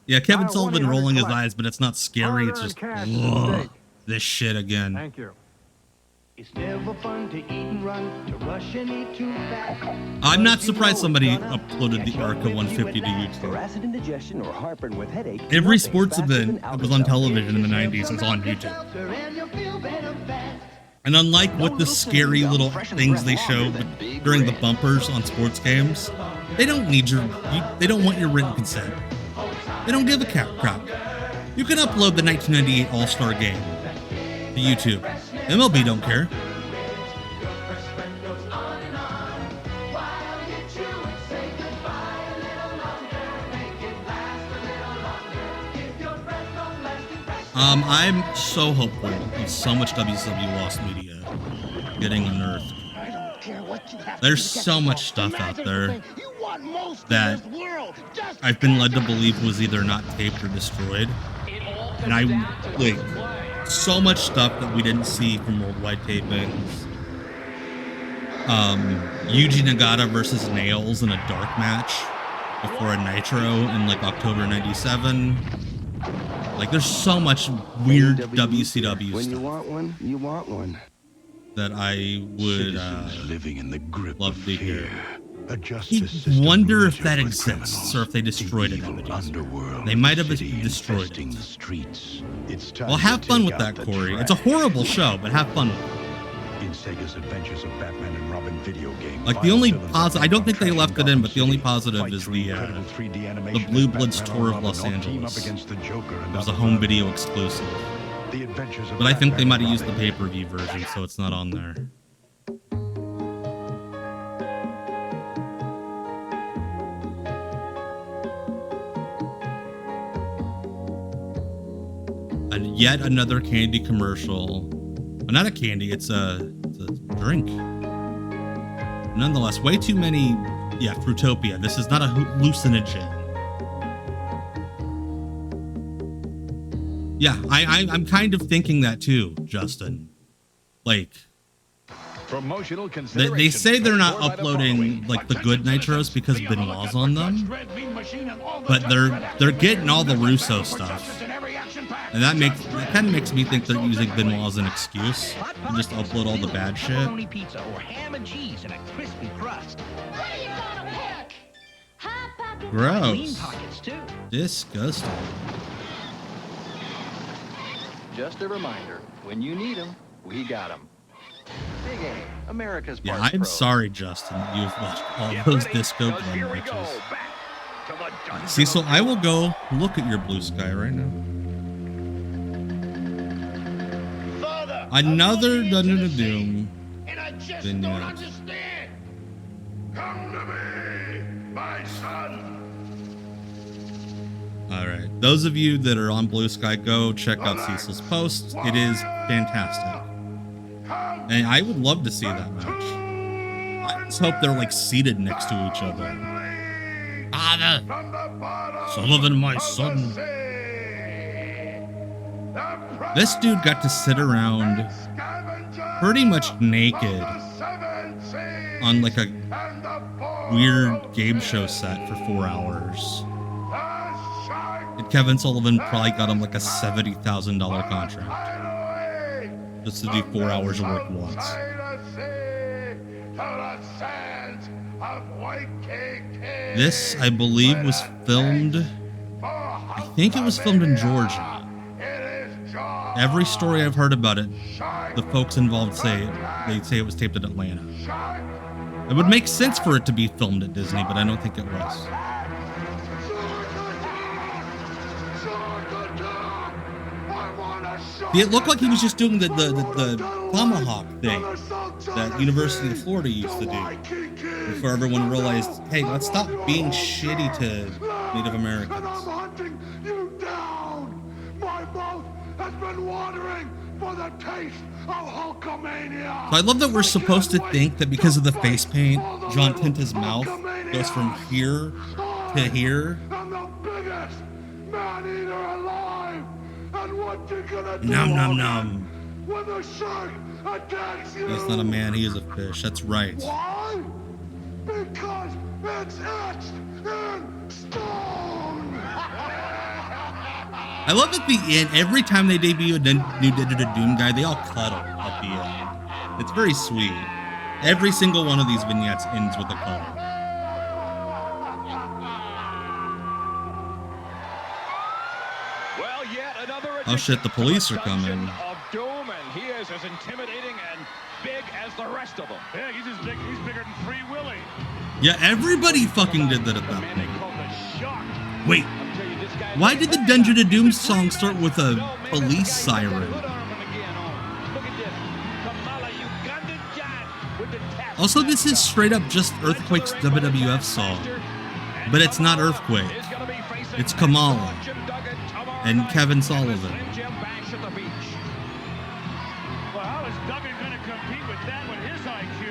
Yeah, Kevin Sullivan rolling his eyes, but it's not scary. It's just, ugh, this shit again. Thank you. It's never fun to eat and run, to rush and eat too fast. I'm not surprised somebody uploaded the Arca 150 to YouTube. For acid indigestion or heartburn with headache, Every sports event that was on television in the 90s is on YouTube. And unlike what the scary little things they show during the bumpers on sports games, they don't want your written consent. They don't give a crap. You can upload the 1998 All-Star Game to YouTube. MLB don't care. I'm so hopeful of so much WCW Lost media getting unearthed. There's so much stuff out there that I've been led to believe was either not taped or destroyed. And so much stuff that we didn't see from worldwide tapings. Yuji Nagata versus Nails in a dark match. before a Nitro in like October '97. Like, there's so much weird WCW When stuff you want one, you want one. that I would living in the grip love of to hear. A I justice system wonder if that littered with exists criminals. or if they destroyed The it. evil underworld They of might the have city destroyed infesting it. the streets. It's time Well, to have fun take with out that, the Corey. trash. It's a horrible show, but have fun with it. In Sega's Adventures of Batman and Robin video game, Like, the only violent villains positive, I don't think they trashing left it in, Gotham but the only City. positive Fight is through the incredible 3D animation Blue as Bloods Batman tour and of Los Robin all team up Angeles. against the Joker and It was a other home villains. video exclusive. The Adventures of But I think they Batman might have and used the Robin. pay-per-view version, so it's not on there. And yet another candy commercial. Well, not a candy, it's a drink. Nonetheless, way too many. Yeah, Fruitopia. This is not a hallucinogen. Yeah, I'm kind of thinking that too, Justin. Like, Promotional they consideration say they're not paid for by the uploading following. like the good Nitros because Benoit's on them, but they're getting all the Russo stuff, and that kind of makes me think they're using Benoit as an excuse to just upload all the bad shit. Pepperoni pizza or ham and cheese and a crispy crust. Clean Gross. pockets too. Disgusting. Just a reminder, when you need them, we got them. Big A, America's Yeah, parts I'm pro. sorry, Justin, that you've watched all those Disco Blend matches. See, so I will go look at your Blue Sky right now. Another Dungeon of Doom vignette. Come to me, my son. All right, those of you that are on Blue Sky, go check out Cecil's post. It is fantastic, and I would love to see that match. I just hope they're like seated next to each other. Father, Sullivan, my son. This dude got to sit around pretty much naked on like a weird game show set for 4 hours. And Kevin Sullivan probably got him like a $70,000 contract just to do 4 hours of work once. This, I believe, was filmed. I think it was filmed in Georgia. Every story I've heard about it, the folks involved say it was taped in Atlanta. It would make sense for it to be filmed at Disney, but I don't think it was. It looked like he was just doing the tomahawk thing that University of Florida used to do before everyone realized, hey, let's stop being shitty to Native Americans. My mouth has been watering for the taste of Hulkamania. So I love that we're supposed to think that because of the face paint, John Tinta's mouth goes from here to here. I'm the biggest man-eater alive. And what you gonna do Nom nom nom. when the shark attacks you? He's not a man, he is a fish. That's right. Why? Because it's etched in stone. I love at the end, every time they debut a new Digital Doom guy, they all cuddle at the end. It's very sweet. Every single one of these vignettes ends with a cuddle. Well, yet another Oh shit, the police are coming. of Doom, and he is as intimidating and big as the rest of them. Yeah, he's bigger than Free Willy. Yeah, everybody fucking did that at that point. Wait, why did the Dungeon of Doom song start with a police siren? Also, this is straight up just Earthquake's WWF song, but it's not Earthquake. It's Kamala and Kevin Sullivan. Well, how is Duggan going to compete with that with his IQ?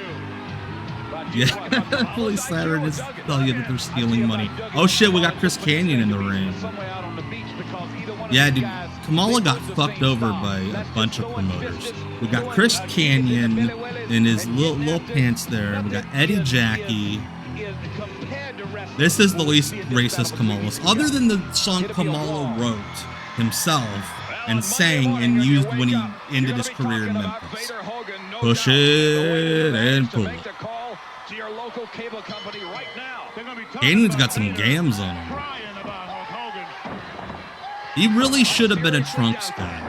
Yeah, police siren is to tell you that they're stealing money. Oh shit, we got Chris Canyon in the ring. Yeah, dude, Kamala got fucked over by a bunch of promoters. We got Chris Canyon in his little pants there. We got Eddie Jackie. This is the least racist Kamala's, other than the song Kamala wrote himself and sang and used when he ended his career in Memphis. Push it and pull it. Canyon's got some gams on him. He really should have been a Trunks guy.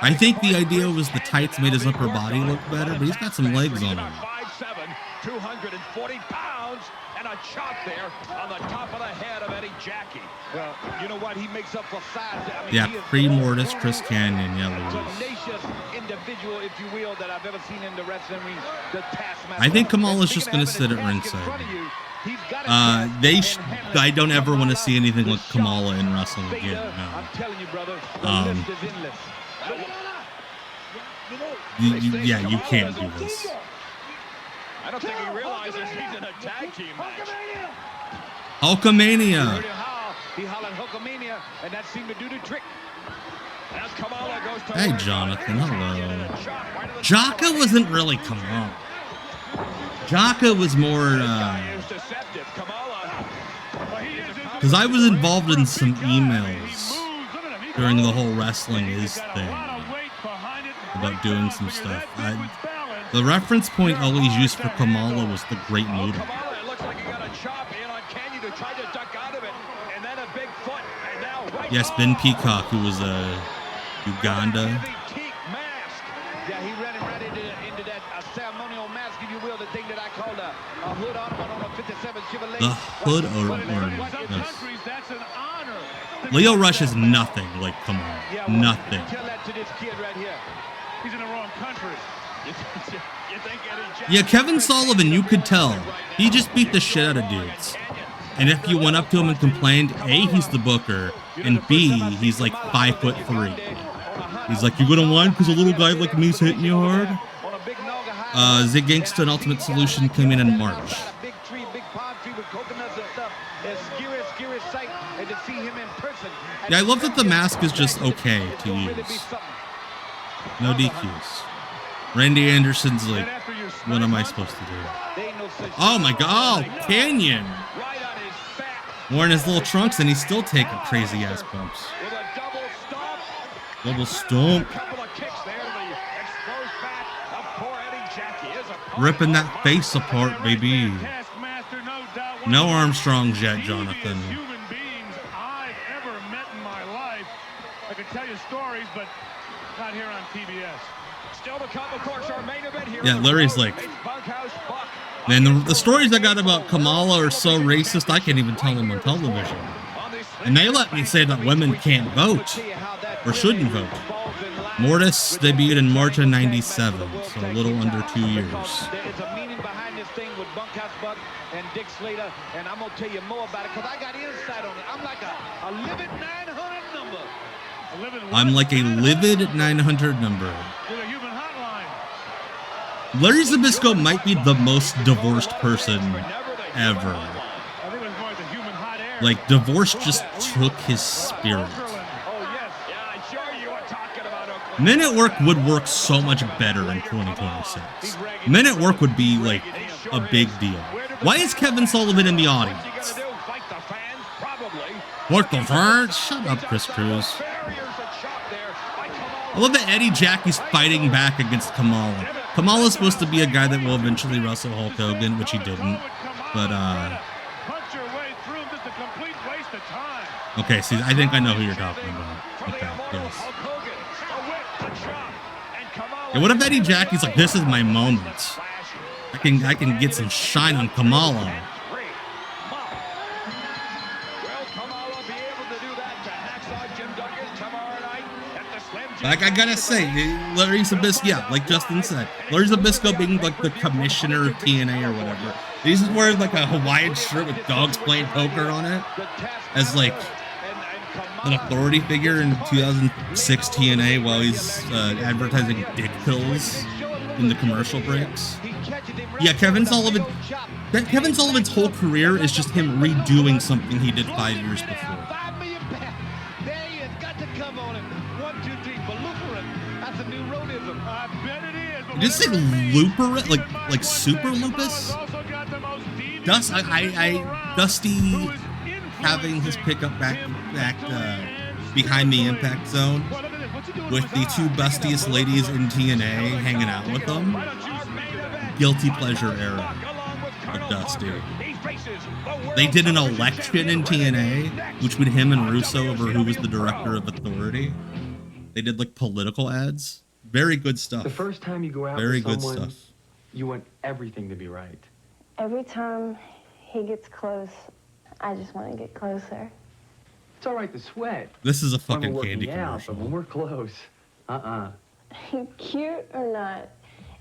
I think the idea was the tights made his upper body look better, but he's got some legs on him. 240 pounds and a chop there on the top of the head of Eddie Jackie. Well, you know what? He makes up for size. I mean, yeah, pre-Mortis, Chris Canyon, yeah, tenacious individual, if you will, that I've ever seen in the wrestling ring. The taskmaster. I think Kamala's just going to sit at ringside. I don't ever want to see anything like Kamala in wrestling again. No. I'm telling you, brother, the list is endless. Yeah, you can't do this. I don't think he realizes he's in a tag team match. Hulkamania. He hollered Hulkamania, and that seemed to do the trick. As Kamala goes to hey, Jonathan, hello. Jaka wasn't really Kamala. Jaka was more, because I was involved in some emails during the whole wrestling is thing about doing some stuff. The reference point always used for Kamala was the Great Muta. It looks like he got a chop in on Canyon to try to duck out of it, and then a big foot, and now right. Yes, Ben Peacock, who was Uganda. Yeah, he ran him right into that ceremonial mask, if you will, the thing that I called a hood ornament on a 57 Chevrolet. The hood ornament. Yes. Leo Rush is nothing like Kamala. Yeah, nothing. Tell that to this kid right here. He's in the wrong country. Yeah, Kevin Sullivan, you could tell. He just beat the shit out of dudes. And if you went up to him and complained, A, he's the booker, and B, he's like 5'3". He's like, you gonna whine because a little guy like me's hitting you hard? Zig Gangsta and Ultimate Solution came in March. Yeah, I love that the mask is just okay to use. No DQs. Randy Anderson's like, what am I supposed to do? Oh my god, oh, Canyon! Wearing his little trunks and he's still taking crazy ass bumps. Double stomp. Ripping that face apart, baby. No Armstrongs yet, Jonathan. I could tell you stories, but not here on TBS. Still to come, of course, our main event here. Yeah, Larry's like, man, the stories I got about Kamala are so racist, I can't even tell them on television. And they let me say that women can't vote, or shouldn't vote. Mortis debuted in March of '97, so a little under 2 years. There's a meaning behind this thing with Bunkhouse Buck and Dick Slater, and I'm going to tell you more about it, because I got insight on it. I'm like a livid 900 number. I'm like a livid 900 number. Larry Zbyszko might be the most divorced person ever. Like, divorce just took his spirit. Men at Work would work so much better in 2026. Men at Work would be, like, a big deal. Why is Kevin Sullivan in the audience? What the fans? Shut up, Chris Cruz. I love that Eddie Jackie's fighting back against Kamala. Kamala's supposed to be a guy that will eventually wrestle Hulk Hogan, which he didn't. But, okay, see, I think I know who you're talking about. Okay, yes. Yeah, what if Eddie Jackie's like, this is my moment. I can get some shine on Kamala. Like, I gotta say, Larry Zbyszko, yeah, like Justin said, Larry Zbyszko being like the commissioner of TNA or whatever. He's just wearing like a Hawaiian shirt with dogs playing poker on it as like an authority figure in 2006 TNA while he's advertising dick pills in the commercial breaks. Yeah, Kevin Sullivan's whole career is just him redoing something he did 5 years before. Did you say looper? Like super lupus? Dust? I Dusty having his pickup back behind the impact zone with the two bustiest ladies in TNA hanging out with them. Guilty pleasure era of Dusty. They did an election in TNA, which put him and Russo over who was the director of Authority. They did like political ads. Very good stuff. The first time you go out Very with good someone, stuff. you want everything to be right. Every time he gets close, I just want to get closer. It's all right to sweat. This is a when fucking we're candy working out, commercial. but when we're close, Cute or not,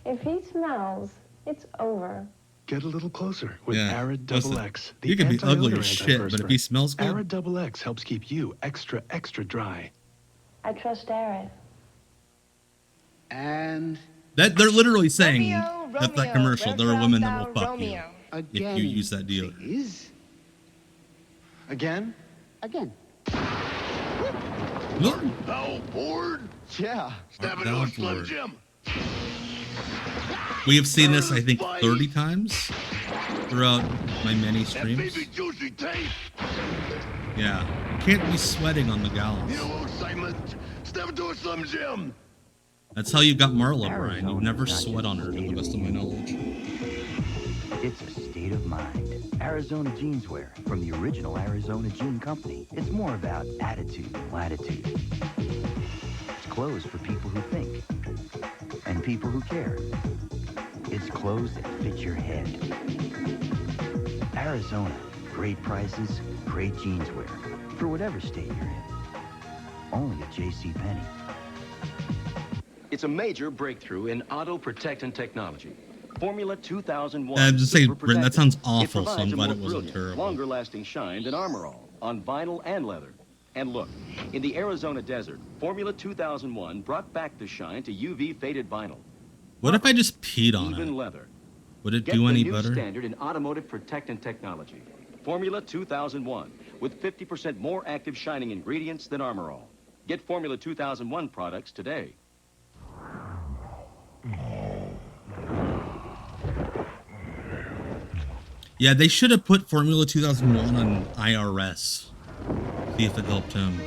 if he smells, it's over. Get a little closer with Yeah, Arid listen, Double X. you can be ugly as shit, but if he smells good- Arid Double X helps keep you extra dry. I trust Arid. And That they're literally saying Romeo, that commercial. There are women that will fuck Romeo. you Again, if you use that deal. Again? Again. How bored? Yeah. Stab That into a one's Slim bored. Jim. We have seen this, I think, 30 times throughout my many That streams. baby juicy taste. Yeah, can't be sweating on the gallons. You know, Simon, step into a Slim Jim. That's how you got Marla, Brian. You've never sweat on her, to the best of my knowledge. It's a state of mind. Arizona Jeanswear from the original Arizona Jean Company. It's more about attitude and latitude. It's clothes for people who think and people who care. It's clothes that fit your head. Arizona, great prices, great jeanswear for whatever state you're in. Only at JCPenney. It's a major breakthrough in auto protectant technology. Formula 2001. I'm just saying, Super that sounds Protectant. awful, so I'm provides a glad more it wasn't brilliant, terrible. longer-lasting shine than Armor All on vinyl and leather. And look, in the Arizona desert, Formula 2001 brought back the shine to UV faded vinyl. What if I just peed on Even it? leather. Would it Get do the any new better? standard in automotive protectant technology. Formula 2001 with 50% more active shining ingredients than Armor All. Get Formula 2001 products today. Yeah, they should have put Formula 2001 on IRS. See if it helped him.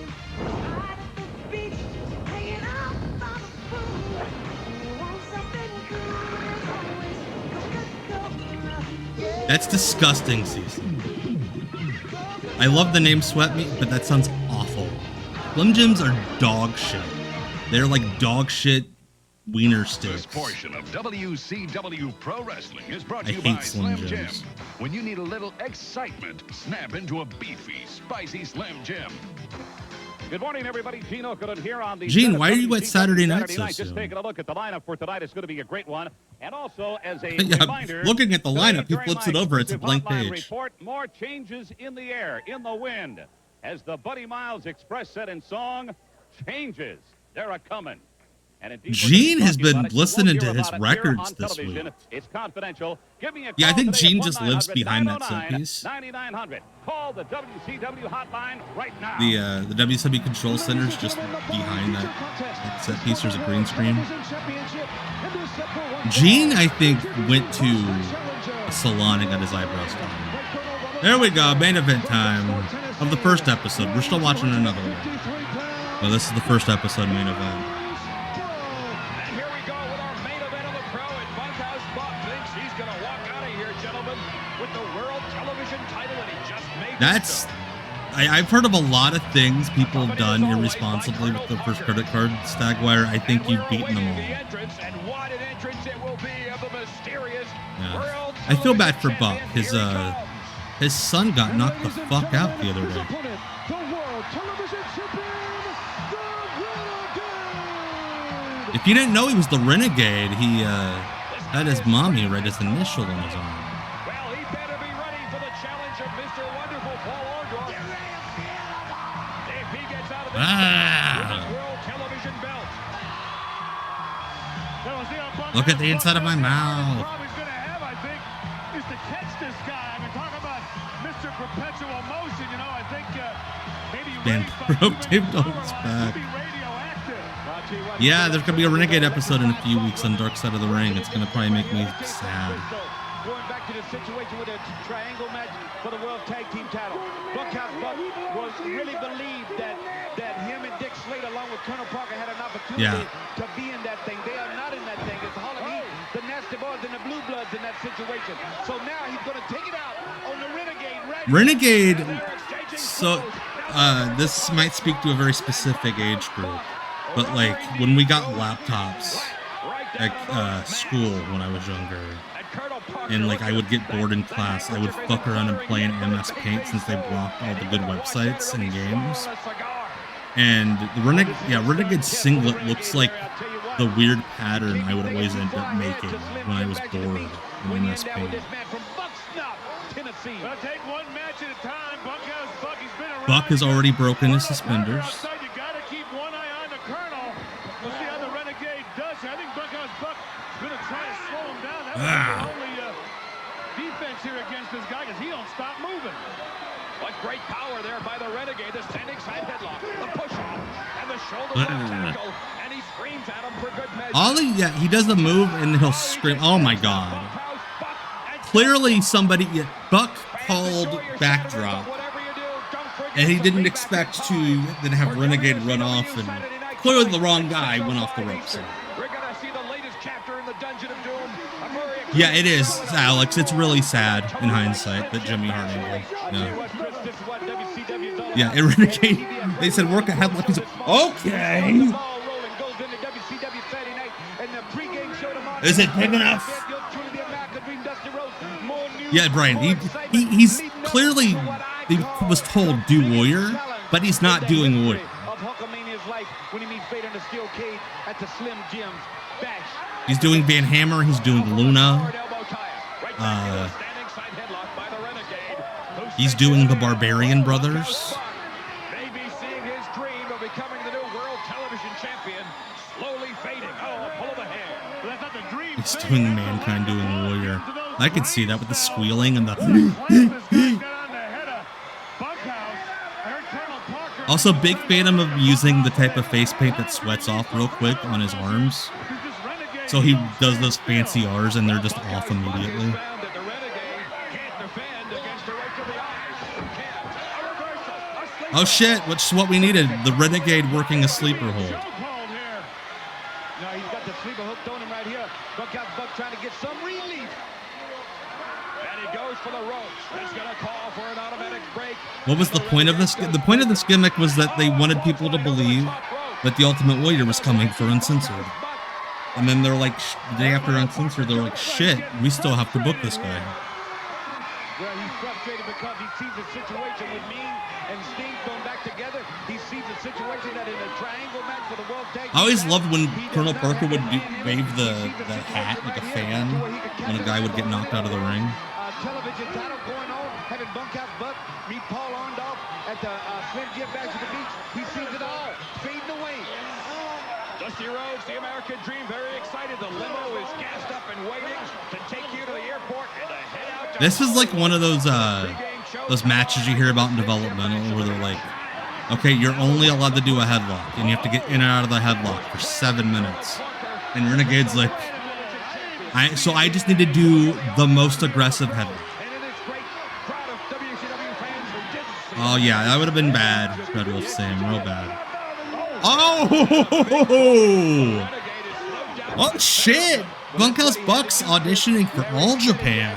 That's disgusting, Cecil. I love the name Sweat Meat, but that sounds awful. Slim Jims are dog shit. They're like dog shit wiener sticks. This portion of WCW Pro Wrestling is brought to I you hate by Slim Slim Jim. Jims. When you need a little excitement, snap into a beefy, spicy Slim Jim. Good morning, everybody. Gene Okerlund here on the... Gene, why are you at Saturday night so Just soon? taking a look at the lineup for tonight. It's going to be a great one. And also, as a Yeah, reminder... looking at the today lineup, he during flips my it over, it's a blank hotline page. Report, more changes in the air, in the wind. As the Buddy Miles Express said in song, changes. They're a-coming. And indeed, Gene has been about it. You listening won't to hear his about it here records on this television. week. It's confidential. Give me a Yeah, I call think today Gene at just lives behind that 1-900-909 set piece. 9900. Call the WCW hotline right now. The WCW Control Center's just behind that set piece. There's a green screen. Gene, I think, went to a salon and got his eyebrows done. There we go, main event time of the first episode. We're still watching another one. No, this is the first episode main event. That's... I've heard of a lot of things people have done irresponsibly with the first credit card. Stagwire, I think you've beaten them all. Yeah. I feel bad for Buck. His son got knocked the fuck out the other day. If you didn't know he was the Renegade, he had his mommy write his initial on his arm. Look at the inside of my mouth. Dan broke Dave Dolan's back. Yeah, there's gonna be a Renegade episode in a few weeks on Dark Side of the Ring. It's gonna probably make me sad. going back to the situation with a triangle match for the World Tag Team title. Bunkhouse Buck was really believed that him and Dick Slater, along with Colonel Parker, had an opportunity to be in that thing. They are not in that thing. It's Hall and Heat, the Nasty Boys, and the Blue Bloods in that situation. So now he's going to take it out on the Renegade. Renegade. So this might speak to a very specific age group, but like when we got laptops at school when I was younger, and like I would get bored in class, I would fuck around and play in MS Paint since they blocked all the good websites and games. And the Renegade singlet looks like the weird pattern I would always end up making when I was bored in MS Paint. Buck has already broken his suspenders. You gotta keep one eye on the Colonel. We'll see how the Renegade does. I think Bunkhouse Buck is gonna try to slow him down. That was the only defense here against this guy, because he don't stop moving. What great power there by the Renegade. The standing side headlock, the push off, and the shoulder tackle, and he screams at him for good measure. He does the move and he'll scream. Oh my god. Clearly Buck called backdrop, and he didn't expect to then have Renegade run off, and clearly the wrong guy went off the ropes. We're gonna see the latest chapter in the Dungeon of Doom. Yeah, it is, Alex. It's really sad in hindsight that Jimmy Hart angle. Yeah, and Renegade, they said work a headlock. He's like, okay. Is it big enough? Yeah, Brian, he's clearly, he was told do Warrior, but he's not doing Warrior. He's doing Van Hammer, he's doing Luna. He's doing the Barbarian Brothers. Maybe seeing his dream of becoming the new world television champion slowly fading. Oh, pull of the hair. That's not the dream. He's doing Mankind doing Warrior. I could see that with the squealing and the. Also, big fan of him using the type of face paint that sweats off real quick on his arms. So he does those fancy R's and they're just off immediately. Oh shit, which is what we needed. The Renegade working a sleeper hold. No, he's got the sleeper hooked on him right here. Buckhouse Buck trying to get some relief. And he goes for the ropes. He's going to call for an automatic break. What was the point of this? The point of this gimmick was that they wanted people to believe that the Ultimate Warrior was coming for Uncensored. And then they're like, the day after Uncensored, they're like, shit, we still have to book this guy. Well, he's frustrated because he sees the situation with Mean and Sting going back together. He sees the situation that in a triangle match for the World Tag Team. I always loved when Colonel Parker would wave the hat like a fan when a guy would get knocked out of the ring. Television title going on, having Bunkhouse Buck meet Paul Orndorff at the Slim Jim Bash at the beach. He sees it all, fading away. Dusty Rhodes, the American Dream, very excited. The limo is gassed up and waiting to take you to the airport and to head out to... This is like one of those matches you hear about in developmental where they're like, okay, you're only allowed to do a headlock, and you have to get in and out of the headlock for 7 minutes. And Renegade's like, so I just need to do the most aggressive headlock. Oh yeah, that would have been bad, Red Wolf Sam, real bad. Oh! Oh shit! Bunkhouse Buck's auditioning for All Japan.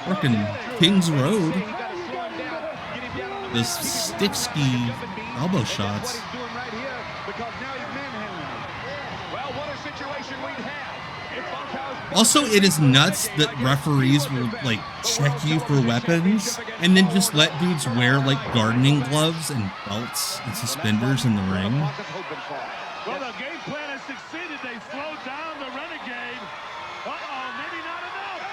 Working Kings Road. The stick ski elbow shots. Also, it is nuts that referees will like check you for weapons and then just let dudes wear like gardening gloves and belts and suspenders in the ring. Well, the game plan has succeeded. They slowed down the Renegade. Maybe not enough.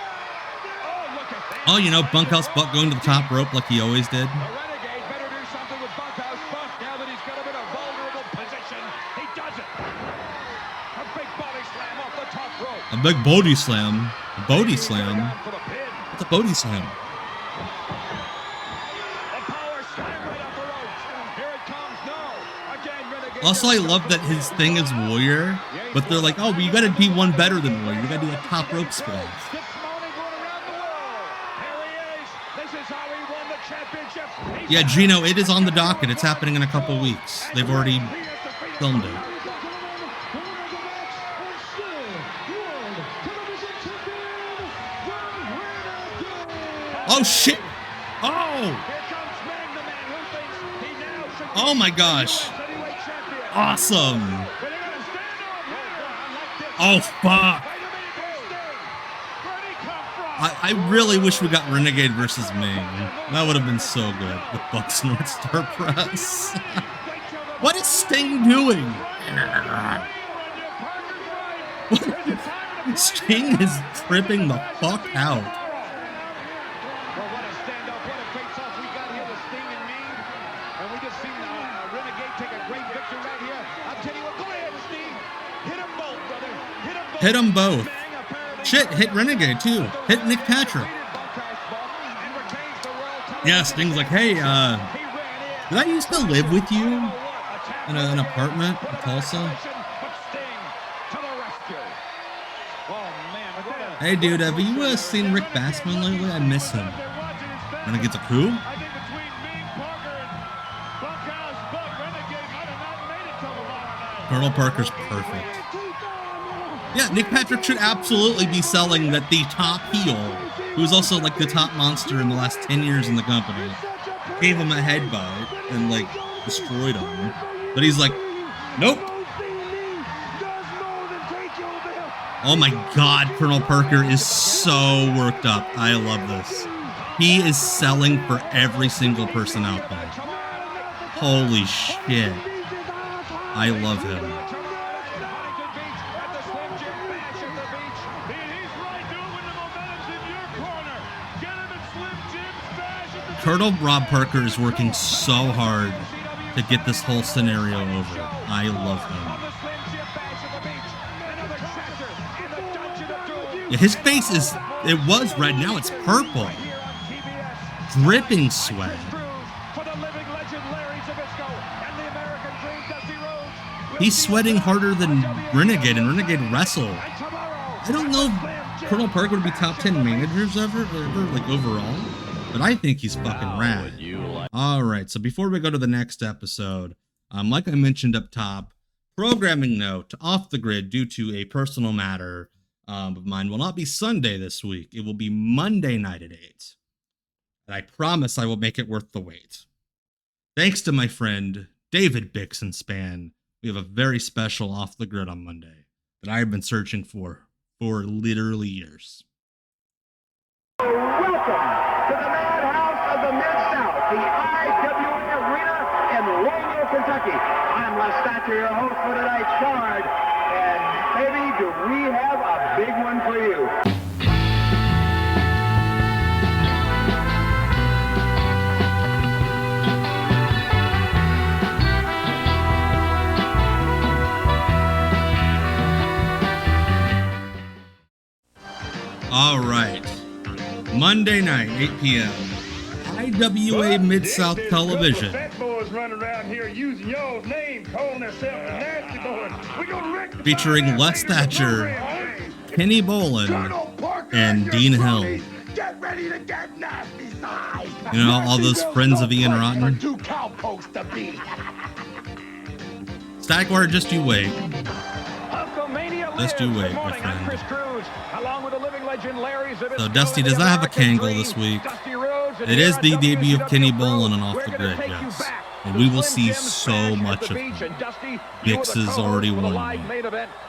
Oh, look at that. Oh, you know, Bunkhouse Buck going to the top rope like he always did. The Renegade better do something with Bunkhouse Buck now that he's got him in a vulnerable position. He does it. A big body slam off the top rope. A big body slam. A body slam. What's a body slam? Also, I love that his thing is Warrior, but they're like, oh, but you gotta be one better than Warrior. You gotta do a top rope splash. Yeah, Gino, it is on the docket. It's happening in a couple weeks. They've already filmed it. Oh, shit. Oh. Oh, my gosh. Awesome. Oh, fuck. I really wish we got Renegade versus Ming. That would have been so good with Buck's North Star Press. What is Sting doing? Sting is tripping the fuck out. Well, what a standout, what a face-off we got here with Sting and Ming. And we just seen Renegade take a great victory right here. I'll tell you what, go ahead, Sting. Hit them both, brother. Hit them both. Hit them both. Shit, hit Renegade too. Hit Nick Patrick. Yeah, Sting's like, hey, did I used to live with you in an apartment in Tulsa? Hey, dude, have you seen Rick Bassman lately? I miss him. Renegade's like, who? Colonel Parker's perfect. Yeah, Nick Patrick should absolutely be selling that the top heel, who's also like the top monster in the last 10 years in the company, gave him a headbutt and like destroyed him. But he's like, nope. Oh my God, Colonel Parker is so worked up. I love this. He is selling for every single person out there. Holy shit. I love him. Colonel Rob Parker is working so hard to get this whole scenario over. I love him. Yeah, his face is, it was red, now it's purple. Dripping sweat. He's sweating harder than Renegade, and Renegade wrestled. I don't know if Colonel Parker would be top 10 managers ever, like overall. But I think he's fucking rad. All right, so before we go to the next episode, like I mentioned up top, programming note, Off the Grid, due to a personal matter of mine, will not be Sunday this week. It will be Monday night at 8. And I promise I will make it worth the wait. Thanks to my friend David Bixenspan, we have a very special Off the Grid on Monday that I've been searching for literally years. Welcome to the madhouse of the Mid-South, the IWA Arena in Louisville, Kentucky. I'm Les Thatcher, your host for tonight's card, and baby, do we have a big one for you. All right. Monday night, 8 p.m. IWA Mid-South Television. Fat boys running around here using your name, calling themselves the Nasty Boys. We're gonna rectify Featuring Les Thatcher, Kenny Bolin, and Dean Hill. Get ready to get nasty size. You know, all those friends of Ian Rotten. Two cowpokes to beat. Static Wire, just you wait. Just you wait, my friend. So Dusty does not have a Kangle this week. It is the debut of Kenny Bolin on Off the Grid, yes. And we will see so much of him. Bix has already won.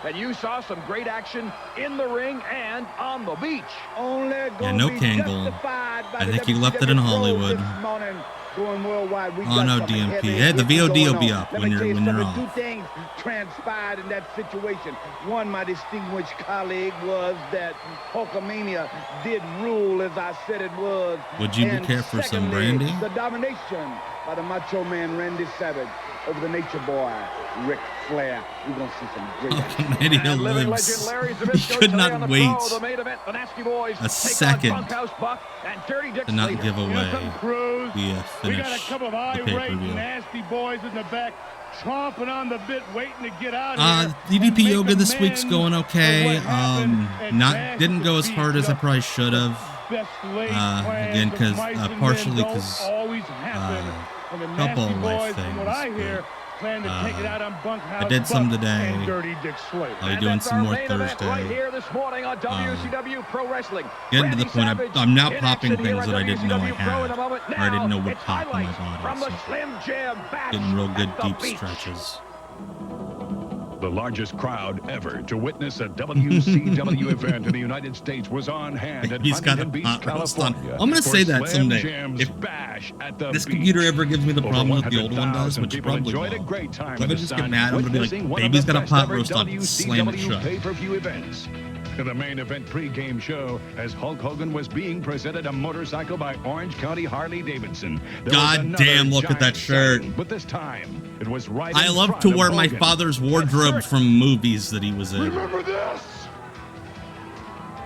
And you saw some great action in the ring and on the beach. Yeah, no Kangle. I think he left it in Hollywood. Oh no, DMP. Hey, the VOD will be up when you're off. Two things transpired in that situation. One, my distinguished colleague, was that Hulkamania did rule as I said it was. Would you care for some brandy? The domination by the Macho Man Randy Savage over the Nature Boy Ric Flair. We're gonna see some great Hulkamania lives. He could not wait a second to not give away the finish of the pay-per-view. Nasty boys in the back, chomping on the bit, waiting to get out of here. DDP Yoga this week's going okay. Didn't go as hard as I probably should have. best laid plans again, of because mice and partially men don't because always happen. And the couple nasty life boys, things. from what I hear, plan to take it out on Bunkhouse I did some Buck today. and Dirty Dick Slater. I'll be doing some more Thursday. Right here this morning on WCW Pro Wrestling. Getting to the point, I'm now in popping action here things on that I didn't know I WCW Pro in a had, moment. or I didn't know would It's pop in my highlights body. from the So Slim Jim match getting real good at the deep beach. stretches. The largest crowd ever to witness a WCW event in the United States was on hand at He's got a Huntington Beach, pot roast on. California. I'm gonna for say that Slam someday. Jam's If bash at the this beach. computer ever gives me the Over problem that the old one 100,000 does, which people probably enjoyed will. a great time If I in the just sun, get mad, I'm gonna be like, witnessing one of baby's the got a best pot ever roast on, slam it WCW shut. pay-per-view events. In the main event pregame show, as Hulk Hogan was being presented a motorcycle by Orange County Harley-Davidson. God damn, look at that shirt. But this time, it was right I in love front to of wear my Hogan. father's wardrobe from movies that he was in. Remember this?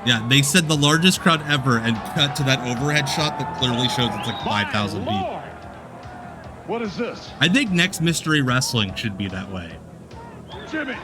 Yeah, they said the largest crowd ever and cut to that overhead shot that clearly shows it's like 5,000 people. What is this? I think next Mystery Wrestling should be that way. Jimmy.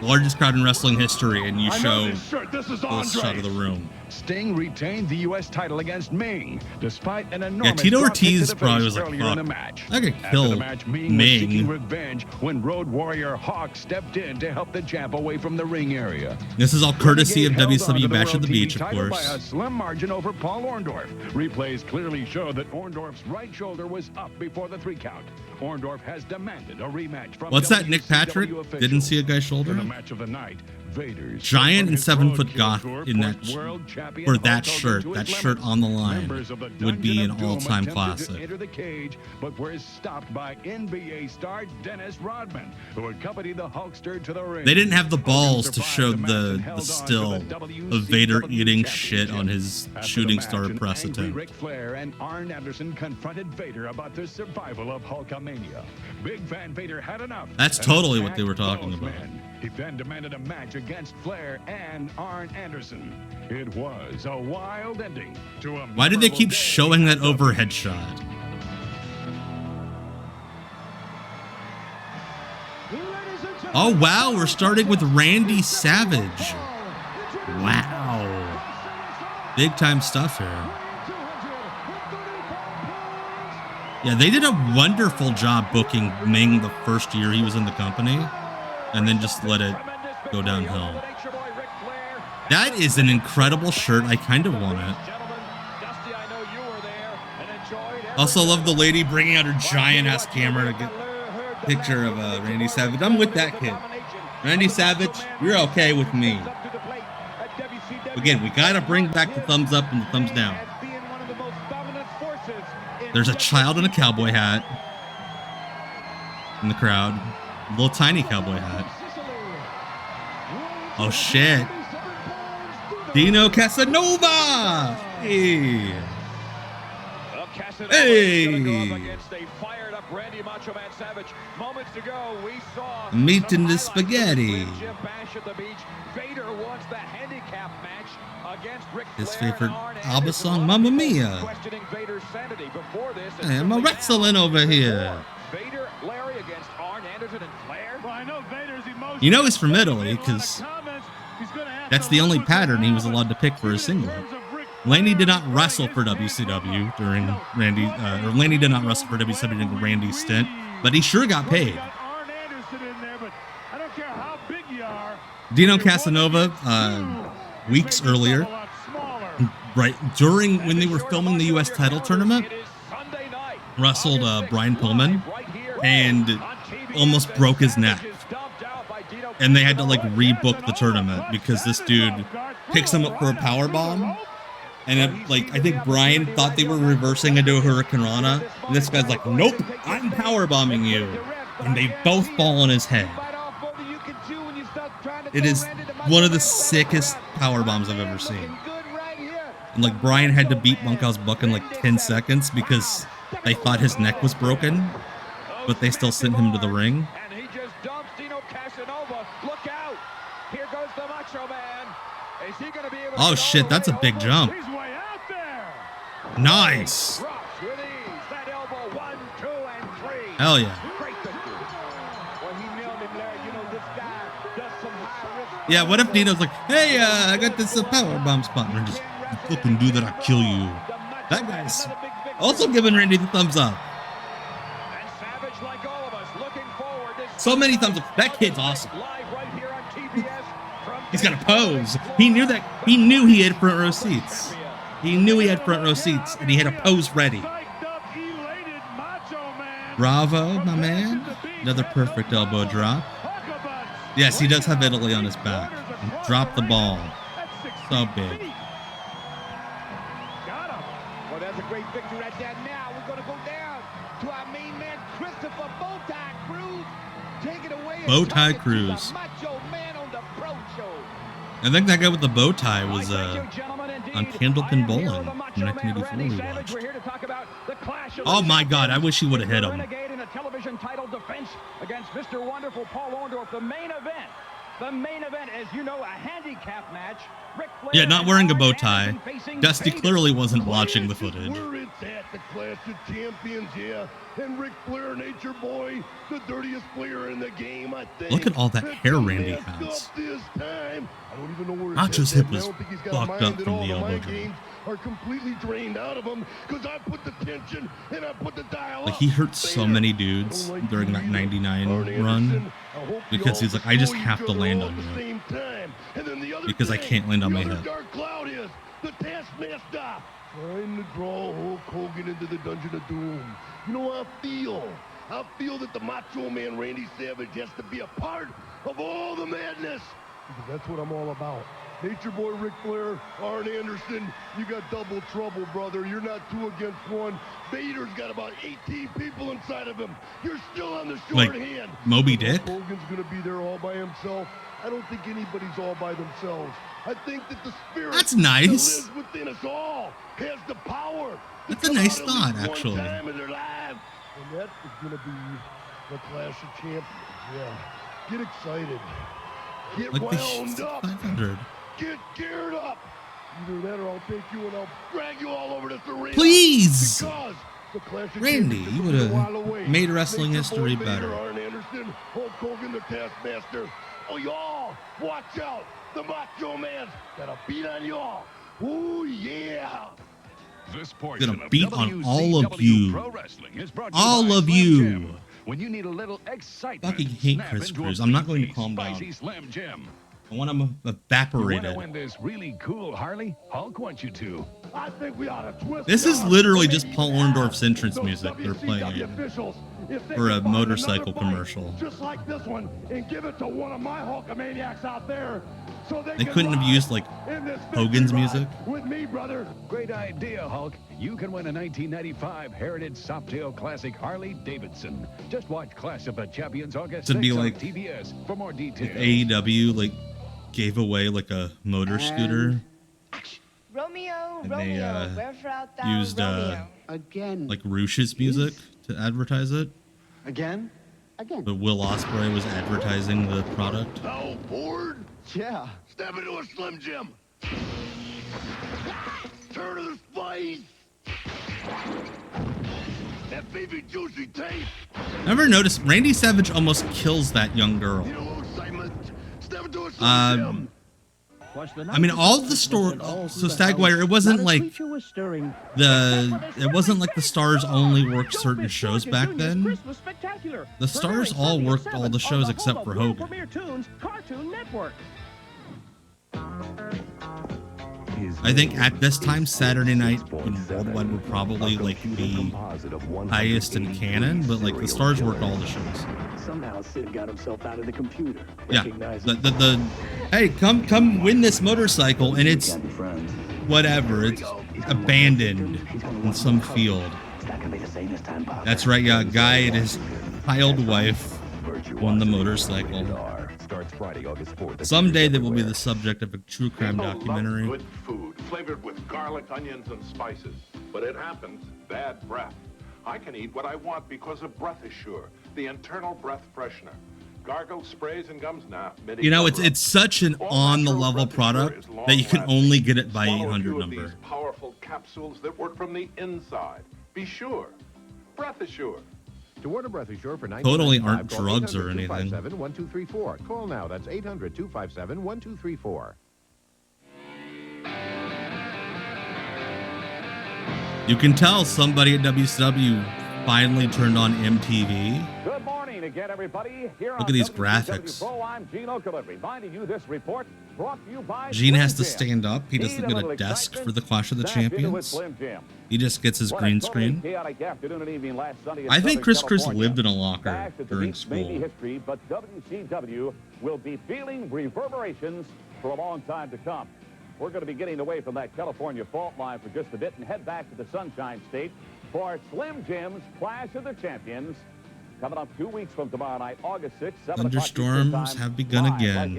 The largest crowd in wrestling history, and you I know show this shirt. This is a shot of Andre's. the room. Sting retained the U.S. title against Ming, despite an enormous Tito drop kick to Ortiz the probably face was like, earlier in the fuck, match. I could After kill the match, Ming was seeking Ming. revenge when Road Warrior Hawk stepped in to help the champ away from the ring area. This is all courtesy of Renegade held on to WCW the Bash at World the TV Beach, of title course. by a slim margin over Paul Orndorff. Replays clearly show that Orndorff's right shoulder was up before the 3 count. Orndorff has demanded a rematch from What's that, Nick Patrick? WCW Didn't see a guy's shoulder? In the match of the night, Vader's Giant and Silver 7-foot Roadkill goth Tour in that pushed world champion for that Hulk Hogan shirt. to That his shirt limits. on the line Members of the would be Dungeon an of Doom all-time attempted classic. to enter the cage, but were stopped by NBA star Dennis Rodman, who accompanied the Hulkster to the ring. They didn't have the balls to survived show the match and the held on to still the of Vader WCW eating shit championship. on his After shooting the star match, an press angry attempt. Ric Flair and Arn Anderson confronted Vader about the survival of Hulkamania. Big Van Vader had enough. That's and totally what attacked they were talking both about. men. He then demanded a match against Flair and Arn Anderson. It was a wild ending to a Why did they memorable keep day showing that at the overhead beach. shot? Oh wow, we're starting with Randy Savage. Wow. Big time stuff here. Yeah, they did a wonderful job booking Ming the first year he was in the company, and then just let it go downhill. That is an incredible shirt. I kind of want it. Also love the lady bringing out her giant-ass camera to get a picture of Randy Savage. I'm with that kid. Randy Savage, you're okay with me. Again, we gotta bring back the thumbs up and the thumbs down. There's a child in a cowboy hat in the crowd. A little tiny cowboy hat. Oh shit. Dino Casanova! Hey! Hey! Meat in the spaghetti. His favorite ABBA song, Mamma Mia. Hey, I'm a wrestling over here. You know he's from Italy because that's the only pattern he was allowed to pick for his singlet. Laney did not wrestle for WCW during Laney did not wrestle for WCW during Randy's stint, but he sure got paid. Dino Casanova, weeks earlier, right during when they were filming the U.S. title tournament, wrestled Brian Pillman and almost broke his neck. And they had to like rebook the tournament because this dude picks him up for a power bomb. And it, like I think Brian thought they were reversing into a Hurricane Rana, and this guy's like, "Nope, I'm power bombing you," and they both fall on his head. It is one of the sickest power bombs I've ever seen. And like Brian had to beat Bunkhouse Buck in like 10 seconds because they thought his neck was broken, but they still sent him to the ring. Oh shit, that's a big jump. Nice. Hell yeah. Yeah, what if Dino's like, hey, I got this power bomb spot. And just You fucking do that, I'll kill you. That guy's also giving Randy the thumbs up. So many thumbs up. That kid's awesome. He's got a pose. He knew that. He knew he had front row seats. He knew he had front row seats, and he had a pose ready. Bravo, my man. Another perfect elbow drop. Yes, he does have Italy on his back. Drop the ball. So big. Well, that's a great victory right there. Now we're going to go down to our main man, Christopher Bowtie Cruz. Take it away. Bowtie Cruz. Macho Man on the Pro Show. I think that guy with the bow tie was on Candlepin Bowling in 1984 we watched. Oh my God, I wish he would have hit him. In a television title defense against Mr. Wonderful Paul Orndorff, the main event. The main event, as you know, a handicap match. Yeah, not wearing a bow tie. Dusty clearly wasn't watching the footage. Where it's at, the Clash of Champions, yeah. And Ric Flair, Nature Boy, the dirtiest player in the game, I think. Look at all that hair Randy has. Nacho's hip was fucked up from the elbow drop. Are completely drained out of him because I put the tension and I put the dial. Like, he hurt so many dudes during that 99 run because he's like, I just have to land on you because I can't land on my hip. The Taskmaster trying to draw Hulk Hogan into the Dungeon of Doom. You know how I feel that the Macho Man Randy Savage has to be a part of all the madness because that's what I'm all about. Nature Boy Ric Flair, Arn Anderson, you got double trouble, brother. You're not 2 against 1. Vader's got about 18 people inside of him. You're still on the short hand. Moby Dick? Hogan's going to be there all by himself. I don't think anybody's all by themselves. I think that the spirit That's nice. that lives within us all has the power. That's a nice thought, actually. One time in their lives. And that is going to be the Clash of Champions. Yeah. Get excited. Get like wound up. 500. Get geared up. Either that or I'll take you and I'll drag you all over this arena. Please. Because the Clash of Randy, Champions you would is a while away. have made wrestling Nature history Boy better. Vader, Arn Anderson, Hulk Hogan, the Taskmaster. Oh, y'all, watch out. The Macho Man's got a beat on y'all. Ooh, yeah. This Gonna beat on all of you. Pro Wrestling is brought to you All by of Slam you. Jim. When you need a little excitement, Fucking hate snap Chris into a Cruz. I'm not going to beefy, calm down. spicy Slam Jim. I want him You want evaporated. to win this really cool Harley? Hulk wants you to. I think we ought to twist This it is up. literally just Paul Orndorff's entrance Those music they're WCW playing officials, if they for a could find motorcycle another fight commercial. just like this one and give it to one of my Hulkamaniacs out there so They can couldn't have ride used like in this Hogan's victory music. ride with me, brother. Great idea, Hulk. You can win a 1995 Heritage Softail Classic Harley Davidson. Just watch Clash of the Champions August It'd be 6 on like TBS for more details. If AEW like gave away like a motor scooter Romeo, and Romeo, they wherefore art thou, used Romeo? Again. like Rush's music to advertise it. Again? But Will Ospreay was advertising the product. Now, bored? Yeah. Step into a Slim Jim. Turn to the spice. That baby juicy taste. Ever noticed Randy Savage almost kills that young girl? You know, excitement. Step into a Slim Jim. I mean, all the story. So Stagwire, it wasn't like it wasn't like the Stars only worked certain shows back then. The Stars all worked all the shows except for Hogan. I think at this time, Saturday Night in Worldwide would probably like be highest in canon, but like the Stars worked all the shows. Somehow Sid got himself out of the computer. Yeah, the hey, come win this motorcycle, and it's whatever, it's abandoned in some field. That's right, yeah, guy and his child wife won the motorcycle. Someday they will be the subject of a true crime documentary. Good food, flavored with garlic, onions, and spices. But it happens, bad breath. I can eat what I want because of Breath Assure, the internal breath freshener. Gargle sprays and gums now. You know, it's such an on-the-level product that you can only get it by 800 number. These powerful capsules that work from the inside. Be sure. Breath Assure. To order Breath Assure for Totally aren't drugs or anything. 800-257-1234. Call now. That's 800-257-1234. You can tell somebody at WCW finally turned on MTV. Good morning again, everybody. Here Look at these graphics. Pro, I'm Gene Okerlund, reminding you this report brought to you by Gene has to Slim Jim. stand up. He doesn't get a desk for the Clash of the Champions. He just gets his green screen. I think Chris lived in a locker during school. History, but WCW will be feeling reverberations for a long time to come. We're going to be getting away from that California fault line for just a bit and head back to the Sunshine State for Slim Jim's Clash of the Champions. Coming up 2 weeks from tomorrow night, August 6th, 7 Thunderstorms have begun again.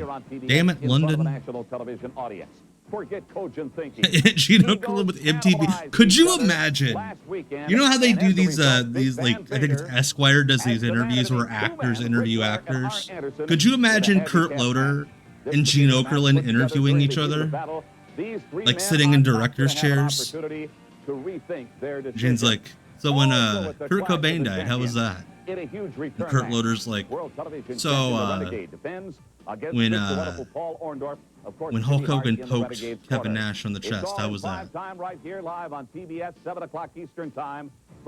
Damn it, London. National television audience. Forget cogent thinking. Gene Okerlund with MTV. Could you imagine? You know how they do these like, I think it's Esquire does these interviews where actors interview actors. Could you imagine Kurt Loder and Gene Okerlund interviewing each other? Like sitting in director's chairs? Gene's like, so when Kurt Cobain died, how was that? And Kurt Loder's like, so when Hulk Hogan poked Kevin Nash on the chest, how was that?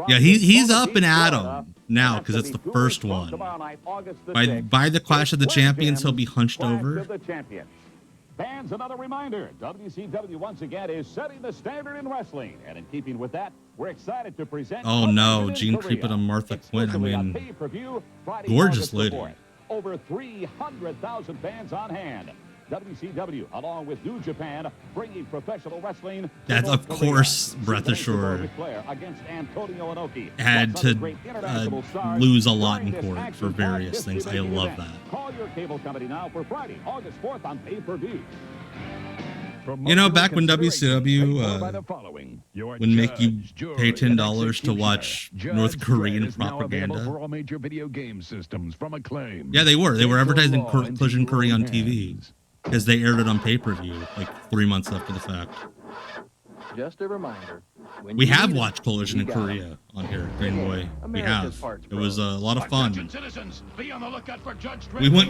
Yeah, he's up and at 'em now because it's the first one. By the Clash of the Champions, he'll be hunched over. Fans, another reminder, WCW once again is setting the standard in wrestling. And in keeping with that, we're excited to present... Oh no, Gene creeping on Martha Quinn. I mean, gorgeous lady. Over 300,000 fans on hand. WCW, along with New Japan, bringing professional wrestling. That's, of course, Breath Ashore had to lose a lot in court for various things. I love that. Call your cable company now for Friday, August 4th on pay-per-view. You know, back when WCW would make you pay $10 to watch North Korean propaganda. Yeah, they were. They were advertising Collision Korea on TV. Because they aired it on pay-per-view like 3 months after the fact. Just a reminder. We have watched Collision in Korea on here, Green Boy. We have. It was a lot of fun. We went...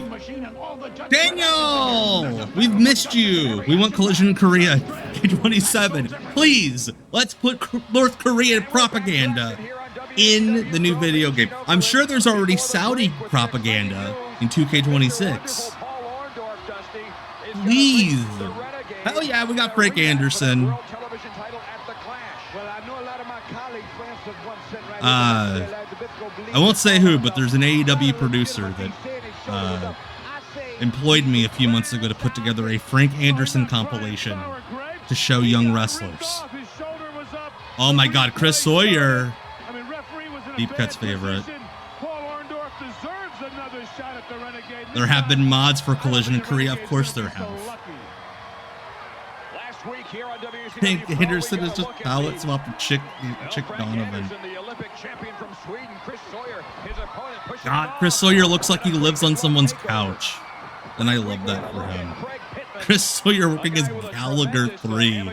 Daniel! We've missed you! We want Collision in Korea. K27. Please, let's put North Korean propaganda in the new video game. I'm sure there's already Saudi propaganda in 2K26. Please. Hell yeah, we got Frank Anderson. I won't say who, but there's an AEW producer that employed me a few months ago to put together a Frank Anderson compilation to show young wrestlers. Oh my God, Chris Sawyer. Deep Cut's favorite. There have been mods for Collision in Korea. Of course there have. Hank Anderson is just palette swapping Chick Donovan. God, Chris Sawyer looks like he lives on someone's couch. And I love that for him. Chris Sawyer working as Gallagher 3.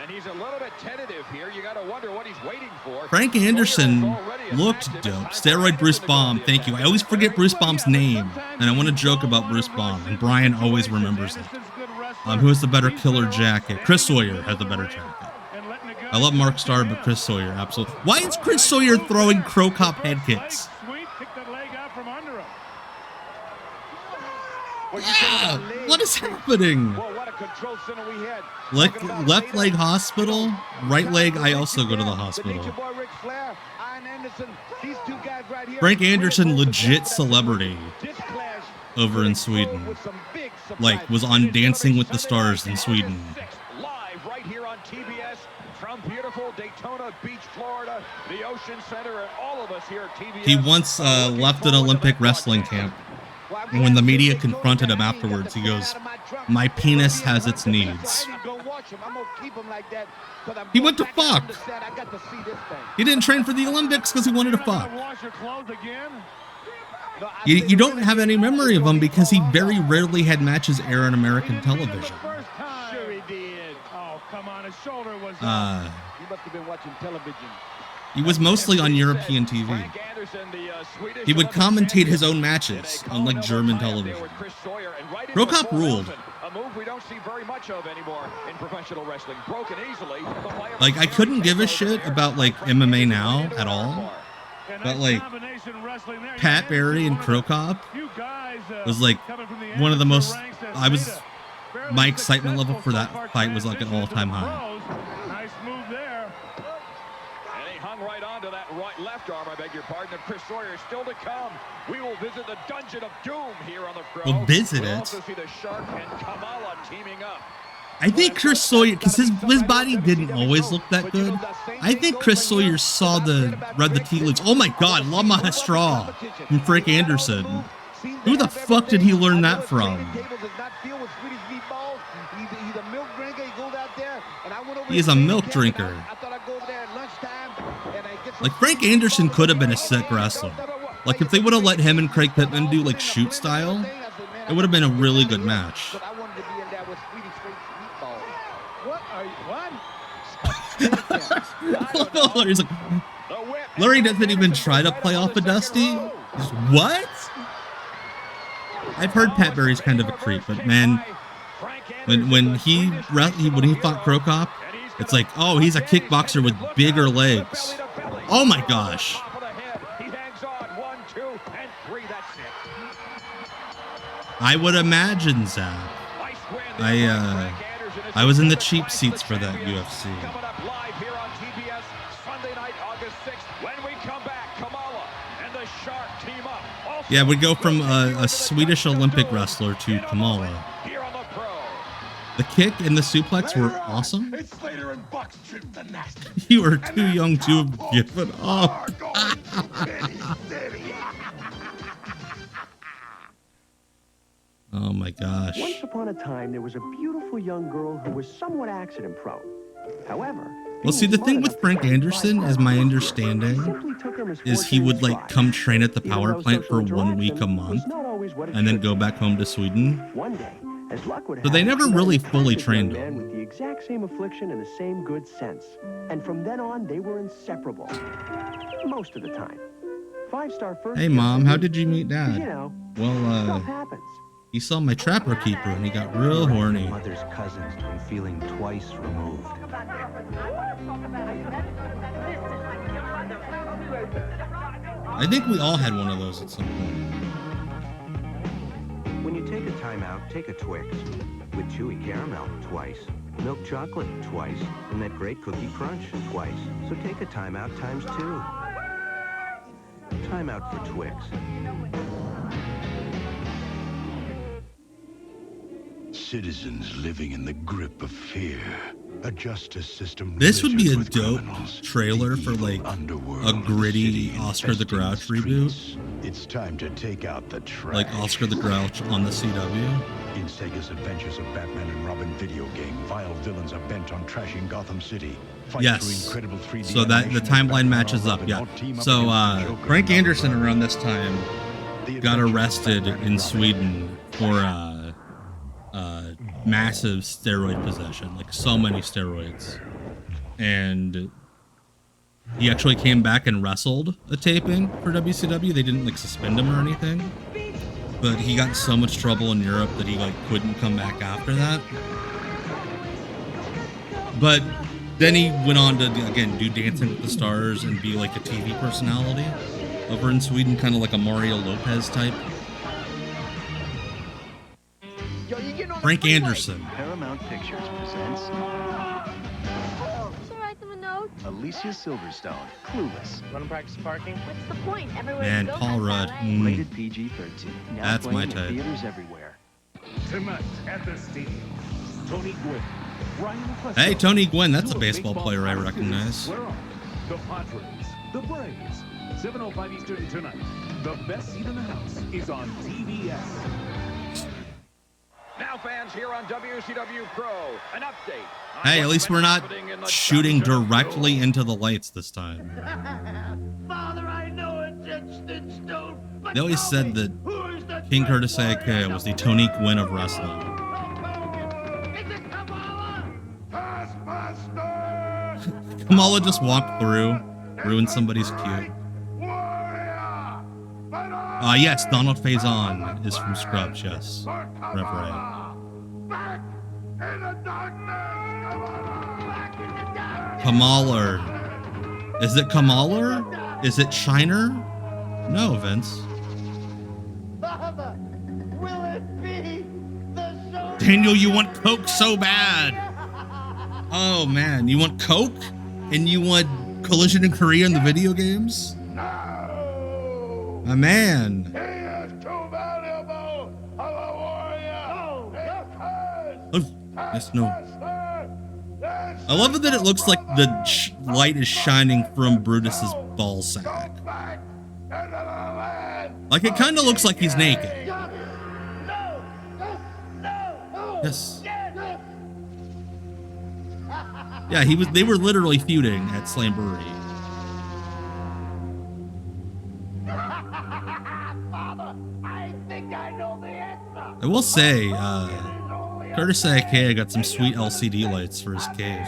And he's a little bit tentative here. You got to wonder what he's waiting for. Frank Anderson looked dope. Steroid Bruce Baum. Thank you. I always forget Bruce Baum's name, and I want to joke about Bruce Baum, and Brian always remembers it. Who has the better killer jacket? Chris Sawyer has the better jacket. I love Mark Starr, but Chris Sawyer, absolutely. Why is Chris Sawyer throwing Crow Cop head kicks? Yeah, what is happening? Left leg hospital, right leg I also go to the hospital. Frank Anderson, legit celebrity over in Sweden. Like, was on Dancing with the Stars in Sweden. Live right here on TBS from beautiful Daytona Beach, Florida, the Ocean Center, and all of us here at TBS. He once left an Olympic wrestling camp. And when the media confronted him afterwards, he goes, "My penis has its needs." He went to fuck. He didn't train for the Olympics because he wanted to fuck. You don't have any memory of him because he very rarely had matches air on American television. Sure he did. Oh, come on. His shoulder was He must have been watching television. He was mostly on European TV. He would commentate his own matches on like German television. Pro Cop ruled. A move we don't see very much of anymore in professional wrestling. Broken easily. Like I couldn't give a shit about like MMA now at all. But like Pat Barry and Pro Cop was like one of the most. My excitement level for that fight was like an all-time high. Nice move there. And he hung right onto that left arm, I beg your pardon, of Chris Sawyer. Still to come. We will visit the Dungeon of Doom here on the Pro. We'll visit We'll it. also see the Shark and Kamala teaming up. I think Chris Sawyer, because his body didn't always look that good. I think Chris Sawyer read the tea leaves. Oh my God, La Maestra from Frank Anderson. Who the fuck did he learn that from? He is a milk drinker. Like Frank Anderson could have been a sick wrestler. Like if they would have let him and Craig Pittman do like shoot style, it would have been a really good match. He's like, Larry doesn't even try to play off of Dusty. Just, what? I've heard Pat Barry's kind of a creep, but man, when he fought Pro Cop, it's like, oh, he's a kickboxer with bigger legs. Oh my gosh. I would imagine, Zach. I was in the cheap seats for that UFC. Yeah, we'd go from a Swedish Olympic wrestler to Kamala. The kick and the suplex were awesome. You were too young to have given up. Oh my gosh. Once upon a time, there was a beautiful young girl who was somewhat accident prone. However, well, see, the thing with Frank Anderson is my understanding is he would like come train at the power plant for 1 week a month and then go back home to Sweden. One day, as luck would So they never really fully trained him. him. With the exact same affliction and the same good sense. And from then on, they were inseparable. Most of the time. 5-star first. Hey, Mom, how did you meet Dad? You know, well, stuff happens. he saw my Trapper Keeper and he got real horny. Mother's cousins and feeling twice removed. I think we all had one of those at some point. When you take a time out, take a Twix. With chewy caramel, twice. Milk chocolate, twice. And that great cookie crunch, twice. So take a time out times 2. Time out for Twix. Citizens living in the grip of fear. A justice system. This would be a with dope criminals. trailer for like a gritty Oscar the Grouch reboot. It's time to take out the trash. Like Oscar the Grouch on the CW. In Sega's Adventures of Batman and Robin video game, vile villains are bent on trashing Gotham City. Fight through Yes. incredible 3D So that the animation as timeline Batman matches and up. Robin Yeah. all team up So against the Joker Frank and Anderson Robin. around this time got arrested in Sweden for massive steroid possession, like so many steroids, and he actually came back and wrestled a taping for WCW. They didn't like suspend him or anything, but he got in so much trouble in Europe that he like couldn't come back after that. But then he went on to again do Dancing with the Stars and be like a TV personality over in Sweden, kind of like a Mario Lopez type. Frank Anderson. Paramount Pictures presents Should I write them a note? Alicia Silverstone, Clueless. Want to practice parking? What's the point? Everywhere Man, you go, Paul that's Rudd. LA. Rated PG-13. Now That's my playing in type. theaters everywhere. Tonight at the stadium, Tony Gwynn, Ryan Hey, Presto, Tony Gwynn, that's a two of baseball player I baseball's recognize. square on. The Padres, the Braves, 7:05 Eastern tonight. The best seat in the house is on TBS. Now, fans, here on WCW Pro, an update. Hey, at least we're not shooting directly into the lights this time. Father, I know it's etched in stone, but They always said that King Curtis AK was the Tony Gwynn of wrestling. Kamala just walked through. Ruin somebody's cue. Yes, Donald Faison is from Scrubs, yes. Rev Ray. Kamala. Is it Kamala? Is it Shiner? No, Vince. Father, will it be the show? Daniel, you want Coke so bad. Oh, man. You want Coke? And you want Collision in Korea in the video games? My man. He is too valuable of a warrior. Oh, yes, no. I love it that it looks like the light is shining from Brutus's ball sack. Like, it kind of looks like he's naked. Yes. Yeah, they were literally feuding at Slamboree. Father, I think I know the answer. I will say, Curtis Ikea got some sweet LCD lights for his cave.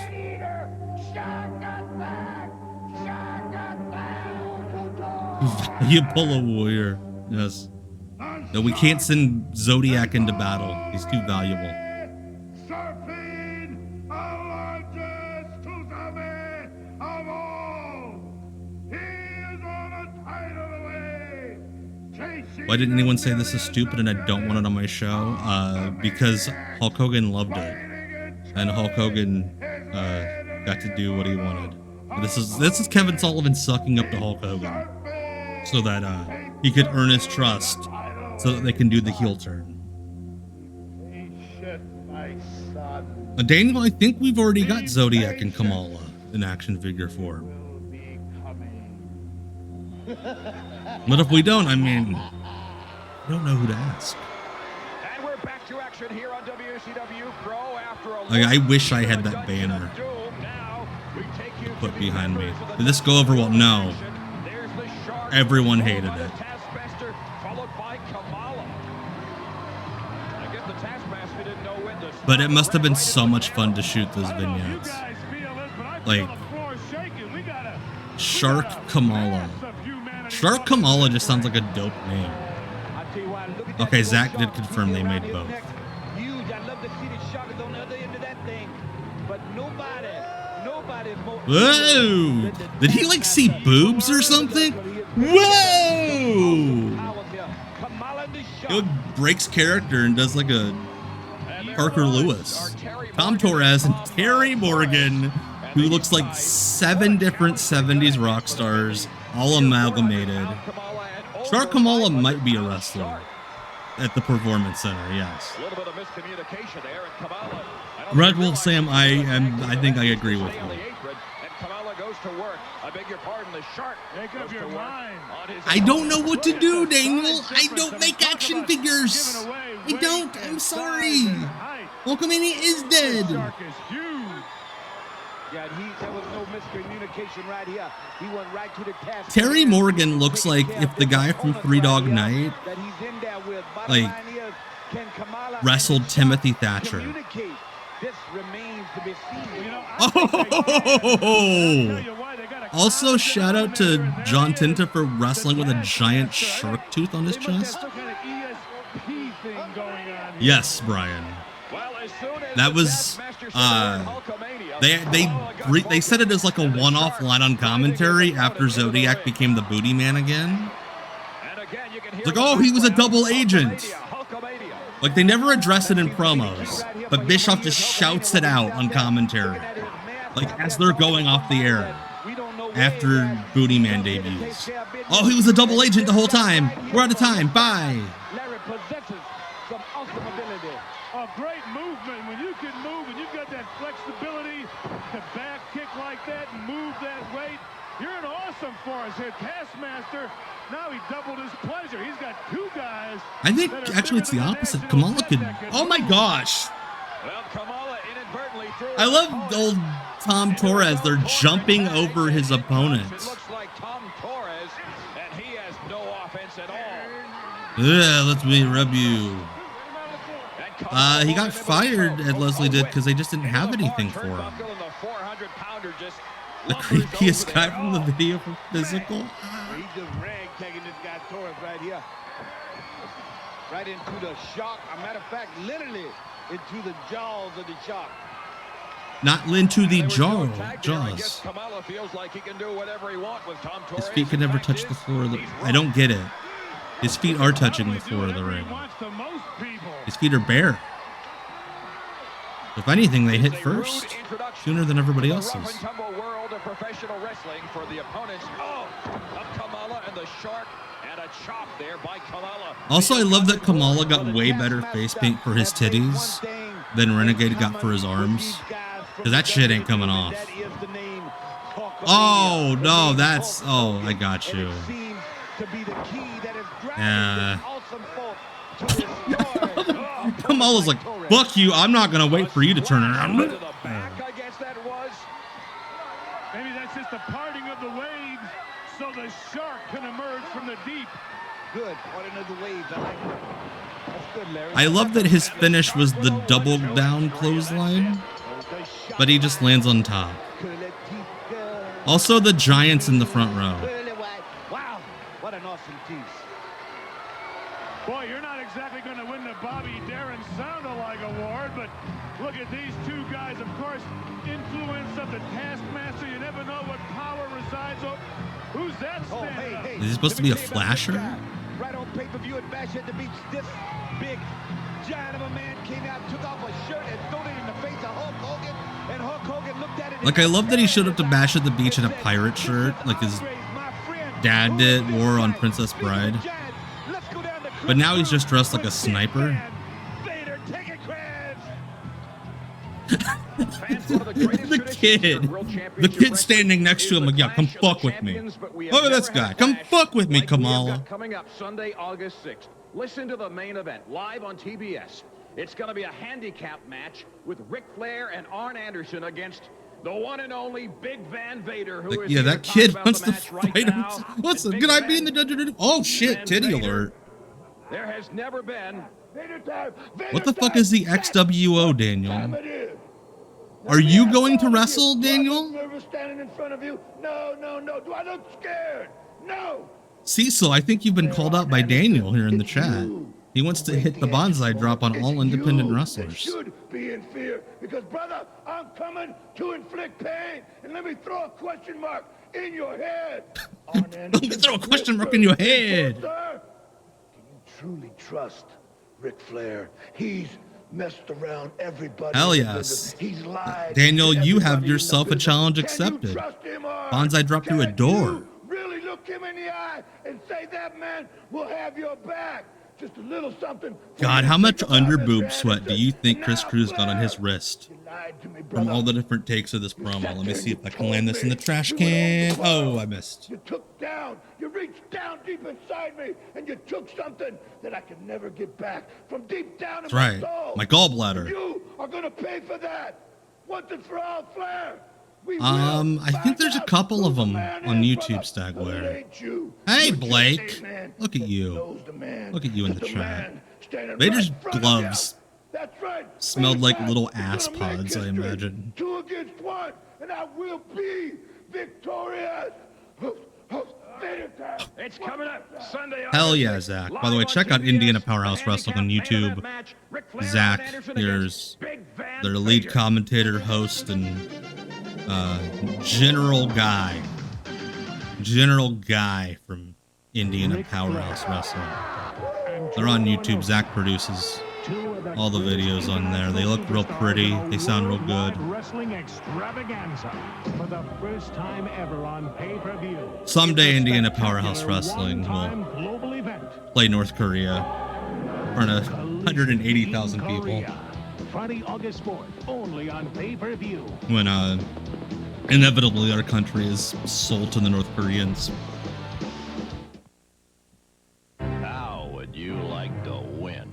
You pull a warrior. Yes. No, we can't send Zodiac into battle. He's too valuable. Why didn't anyone say this is stupid and I don't want it on my show? Because Hulk Hogan loved it, and Hulk Hogan got to do what he wanted. This is Kevin Sullivan sucking up to Hulk Hogan so that he could earn his trust, so that they can do the heel turn. Daniel, I think we've already got Zodiac and Kamala in action figure form. But if we don't, I mean, I don't know who to ask. And we're back to action here on WCW Pro after a Like, I wish I had that banner to put behind me. Did this go over well? No. Everyone hated it. But it must have been so much fun to shoot those vignettes. Like, Shark Kamala. Shark Kamala just sounds like a dope name. Okay, Zach did confirm they made both. Whoa! Did he like see boobs or something? Whoa! He like breaks character and does like a Parker Lewis. Tom Torres and Terry Morgan, who looks like 7 different 70s rock stars, all amalgamated. Shark Kamala might be a wrestler at the Performance Center, yes. A little bit of miscommunication there, and Kamala. Red Wolf Sam, I think I agree with you. And Kamala goes to work. I beg your pardon, the Shark. Make up your mind. I don't know what to do, Daniel. I don't make action figures. I don't. I'm sorry. Hulkamania is dead. Yeah, there was no miscommunication right here. He went right to the task. Terry Morgan looks like if the guy from Three Dog Night like wrestled Timothy Thatcher. This remains to be seen. Oh! Also, shout out to John Tinta for wrestling with a giant shark tooth on his chest. Yes, Brian. That was they said it as like a one-off line on commentary after Zodiac became the booty man again. It's like, oh, he was a double agent. Like, they never address it in promos, but Bischoff just shouts it out on commentary, like as they're going off the air after Booty Man debuts. Oh, he was a double agent the whole time. We're out of time. Bye. Larry possesses some awesome ability. A great movement when you can move and you've got that flexibility to back kick like that and move that weight. You're an awesome force here, Taskmaster. Now he doubled his pleasure. He's got 2 guys. I think actually it's the opposite. Kamala could. Oh my gosh. Well, Kamala inadvertently threw. I love old Tom Torres. They're jumping over his opponents. It looks like Tom Torres, and he has no offense at all. Yeah, let me rub you. He got fired, Ed Leslie did, because they just didn't have anything for him. The creepiest guy from the video for physical. He's just ragtagging this guy Torres right here. Right into the shock. As a matter of fact, literally into the jaws of the shark. Not into the jaws. Kamala feels like he can do whatever he wants with Tom Torres. His feet can never touch the floor of the... I don't get it. His feet are touching the floor of the ring. His feet are bare. If anything, they hit first. Sooner than everybody else's. World of professional wrestling for the opponents of Kamala and the Shark, and a chop there by Kamala. Also, I love that Kamala got way better face paint for his titties than Renegade got for his arms. Because that shit ain't coming off. Oh, no, that's... Oh, I got you. Yeah. Kamala's like, fuck you, I'm not going to wait for you to turn around. Maybe that's just the parting of the waves so the shark can emerge from the deep. Good. Parting of the waves. I like that. That's good, Larry. I love that his finish was the double down clothesline, but he just lands on top. Also, the Giants in the front row. Wow, what an awesome tease. Boy, you're not exactly going to win the Bobby Darin Sound-Alike Award, but look at these two guys. Of course, influence of the Taskmaster. You never know what power resides over. Who's that standing up? Is he supposed to be a flasher? Right on pay-per-view at Bash at the Beach, this big giant of a man came out, took off a shirt, and threw it in the face of Hulk Hogan, and Hulk Hogan looked at it. Like, I love that he showed up to Bash at the Beach in a pirate shirt, like his dad did, wore on Princess Bride. But now he's just dressed like a sniper. The kid standing next to him like, yeah, come fuck with me. Look at this guy, come fuck with me, Kamala. Coming up Sunday, August 6th. Listen to the main event live on TBS. It's going to be a handicap match with Ric Flair and Arn Anderson against the one and only Big Van Vader. Who is yeah, that kid wants to fight him. What's the, can I be in the dungeon? Oh shit, titty alert. There has never been. What the fuck is the XWO, Daniel? Are you going to wrestle, Daniel? Standing in front of you? No. Do I look scared? No. Cecil, I think you've been called out by Daniel here in the chat. He wants to hit the bonsai drop on all independent wrestlers. You should be in fear because, brother, I'm coming to inflict pain. And let me throw a question mark in your head. Let me throw a question mark in your head. Can you truly trust Ric Flair? He's messed around everybody. Hell yes. He's lied. Daniel, you have yourself a challenge accepted. Bonsai drop through a door. Really look him in the eye and say that man will have your back. Just a little something. God, how much underboob sweat do you think Chris Cruz got on his wrist from all the different takes of this promo? Let me see if I can land this in the trash can. Oh, I missed. You took down, you reached down deep inside me, and you took something that I can never get back from deep down in my soul. My gallbladder. You are gonna pay for that once and for all, Flair. I think there's a couple of them on YouTube, Stagware. Hey, Blake. Look at you. Look at you in the chat. Vader's gloves smelled like little ass pods, I imagine. 2 against 1, and I will be victorious. It's coming up Sunday. Hell yeah, Zach. By the way, check out Indiana Powerhouse Wrestling on YouTube. Zach, here's their lead commentator, host, and General Guy from Indiana Powerhouse Wrestling. They're on YouTube. Zach produces all the videos on there. They look real pretty. They sound real good. Wrestling extravaganza for the first time ever on pay-per-view. Someday Indiana Powerhouse Wrestling will play North Korea in front of 180,000 people. Friday, August 4th, only on pay-per-view. When inevitably our country is sold to the North Koreans. How would you like to win?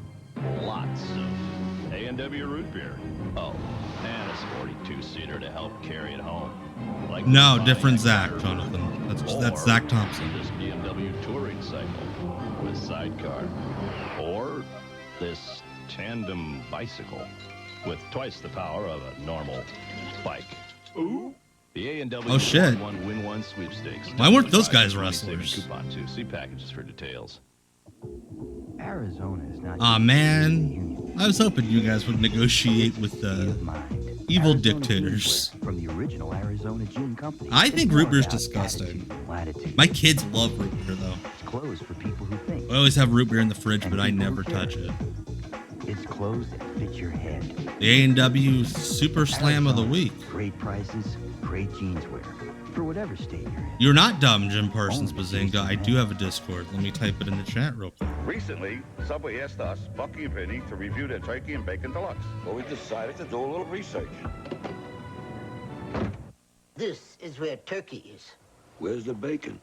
Lots of A&W root beer. Oh, and a 42-seater to help carry it home. Like no, different Zach, Jonathan. That's Zach Thompson. This BMW touring cycle with sidecar. Or this tandem bicycle with twice the power of a normal bike. Ooh. The A&W Oh, shit. Win One sweepstakes. Why weren't those guys wrestlers? Coupon too. See packages for details. Arizona is not. Aw, man. I was hoping you guys would negotiate with evil dictators. From the original Arizona Gene Company. I think root beer's disgusting. My kids love root beer, though. It's clothes for people who think. I always have root beer in the fridge, but I never touch it. It's clothes that fit your head. The A&W Super Slam of the Week. Great prices, great jeanswear. For whatever state you're in. You're not dumb, Jim Parsons Bazinga. I do have a Discord. Let me type it in the chat real quick. Recently, Subway asked us, Bucky and Vinny, to review their turkey and bacon deluxe. Well, we decided to do a little research. This is where turkey is. Where's the bacon?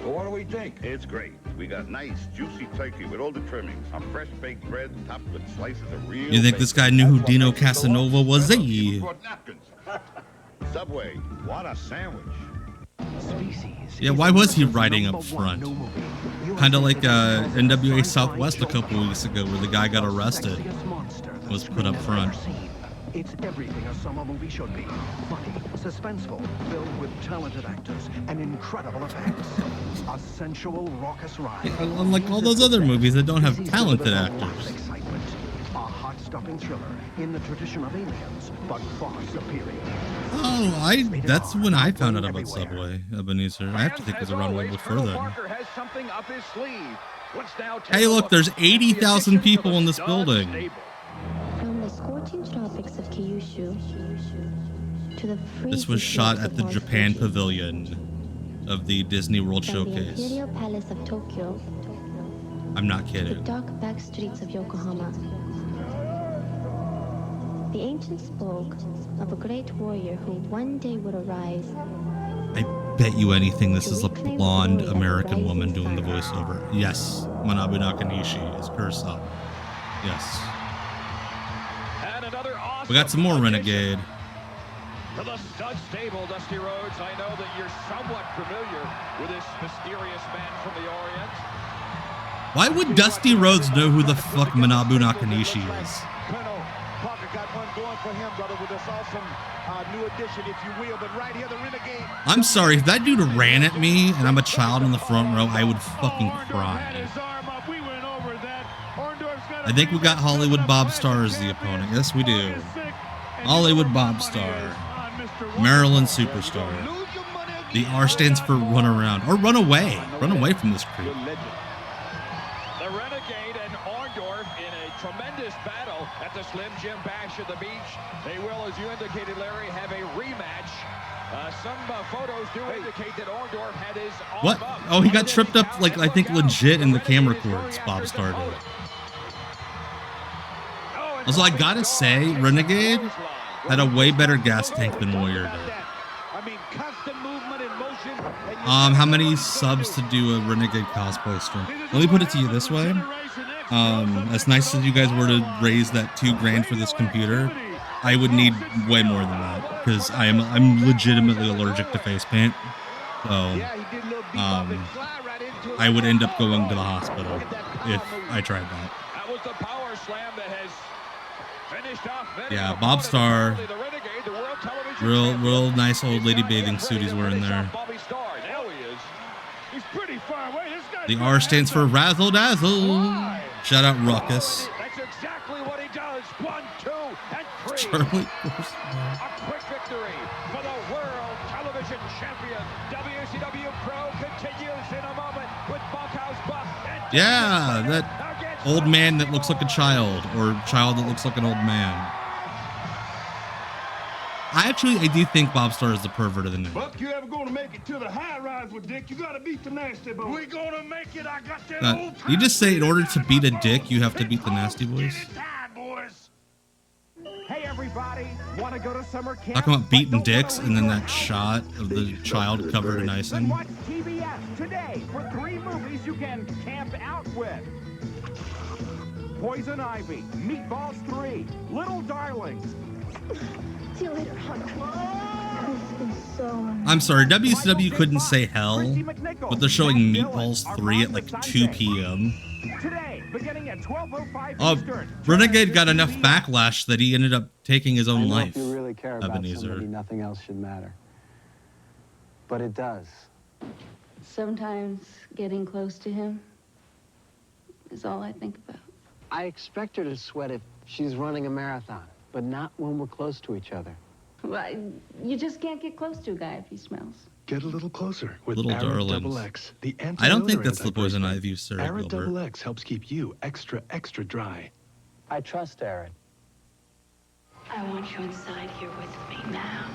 Well, what do we think? It's great. We got nice, juicy turkey with all the trimmings. A fresh baked bread topped with slices of real You think this guy knew who Dino Casanova was? Subway, what a sandwich. Yeah, why was he riding up front? Kind of like NWA Southwest a couple weeks ago where the guy got arrested. Was put up front. It's everything a summer movie should be. Funny, suspenseful, filled with talented actors and incredible effects. A sensual, raucous ride. Unlike all those other movies that don't have talented actors. Excitement. A heart-stopping thriller in the tradition of Aliens, but far superior. Oh, that's when I found out about Subway, Ebenezer. I have to think it was around a little bit further. Hey, look, there's 80,000 people in this building. From the scorching tropics of Kyushu to the This was shot at the Japan Pavilion of the Disney World Showcase. The Imperial Palace of Tokyo. I'm not The kidding. dark back streets of Yokohama. The ancient spoke of a great warrior who one day would arise. I bet you anything this is a blonde American woman doing the voiceover. Yes, Manabu Nakanishi is Kurosawa. Yes. We got some more Renegade. To the stud stable, Dusty Rhodes. I know that you're somewhat familiar with this mysterious man from the Orient. Why would Dusty Rhodes know who the fuck Manabu Nakanishi is? Colonel Parker got one going for him, brother, with this awesome new addition, if you will. But right here, the Renegade. I'm sorry, if that dude ran at me and I'm a child in the front row, I would fucking cry. I think we got Hollywood Bob Starr as the opponent. Yes, we do. Hollywood Bob Starr. Maryland Superstar. The R stands for run around. Or run away. Run away from this creep. The Renegade and Orndorff in a tremendous battle at the Slim Jim Bash at the beach. They will, as you indicated, Larry, have a rematch. Some photos do indicate that Orndorff had his arm What? up. Oh, he got tripped up, like, I think legit in the camera cords, Bob Starr did. Also, I gotta say, Renegade had a way better gas tank than Warrior did. How many subs to do a Renegade cosplay stream? Let me put it to you this way. As nice as you guys were to raise that $2,000 for this computer, I would need way more than that because I'm legitimately allergic to face paint. So, I would end up going to the hospital if I tried that. That was the power slam that has finished off. Yeah, Bob Starr. Real nice old lady bathing suit he's wearing there. He's pretty far away. This guy. The R stands for Razzle Dazzle. Shout out Ruckus. That's exactly what he does. 1, 2, and 3. Charlie. A quick victory for the world television champion. WCW Pro continues in a moment with Bunkhouse Buck. Yeah, that old man that looks like a child, or child that looks like an old man. I do think Bob Starr is the pervert of the night. Buck, you ever gonna make it to the high rise with Dick? You gotta beat the Nasty Boys. We gonna make it. I got that old You just say in order to beat a dick, you have to beat the Nasty Boys. Hey everybody, want to go to summer camp? Talking about beating dicks, and then that shot of the child covered in icing. Watch TBS today for 3 movies you can camp out with. Poison Ivy, Meatballs 3, Little Darlings. See you later, hon. This is so... I'm sorry, WCW couldn't say hell, but they're showing Meatballs 3 at like 2 p.m. Today, beginning at at 12:05 Oh, Eastern. Renegade got enough backlash that he ended up taking his own life. If you really care about Ebenezer. somebody, nothing else should matter. But it does. Sometimes getting close to him is all I think about. I expect her to sweat if she's running a marathon, but not when we're close to each other. Well, you just can't get close to a guy if he smells. Get a little closer with Little Arrowhead darlings. Double X. The I don't think anti-odor that's the poison antiperspirant. I've used, sir, Arrowhead Gilbert. Double X helps keep you extra dry. I trust Aaron. I want you inside here with me now.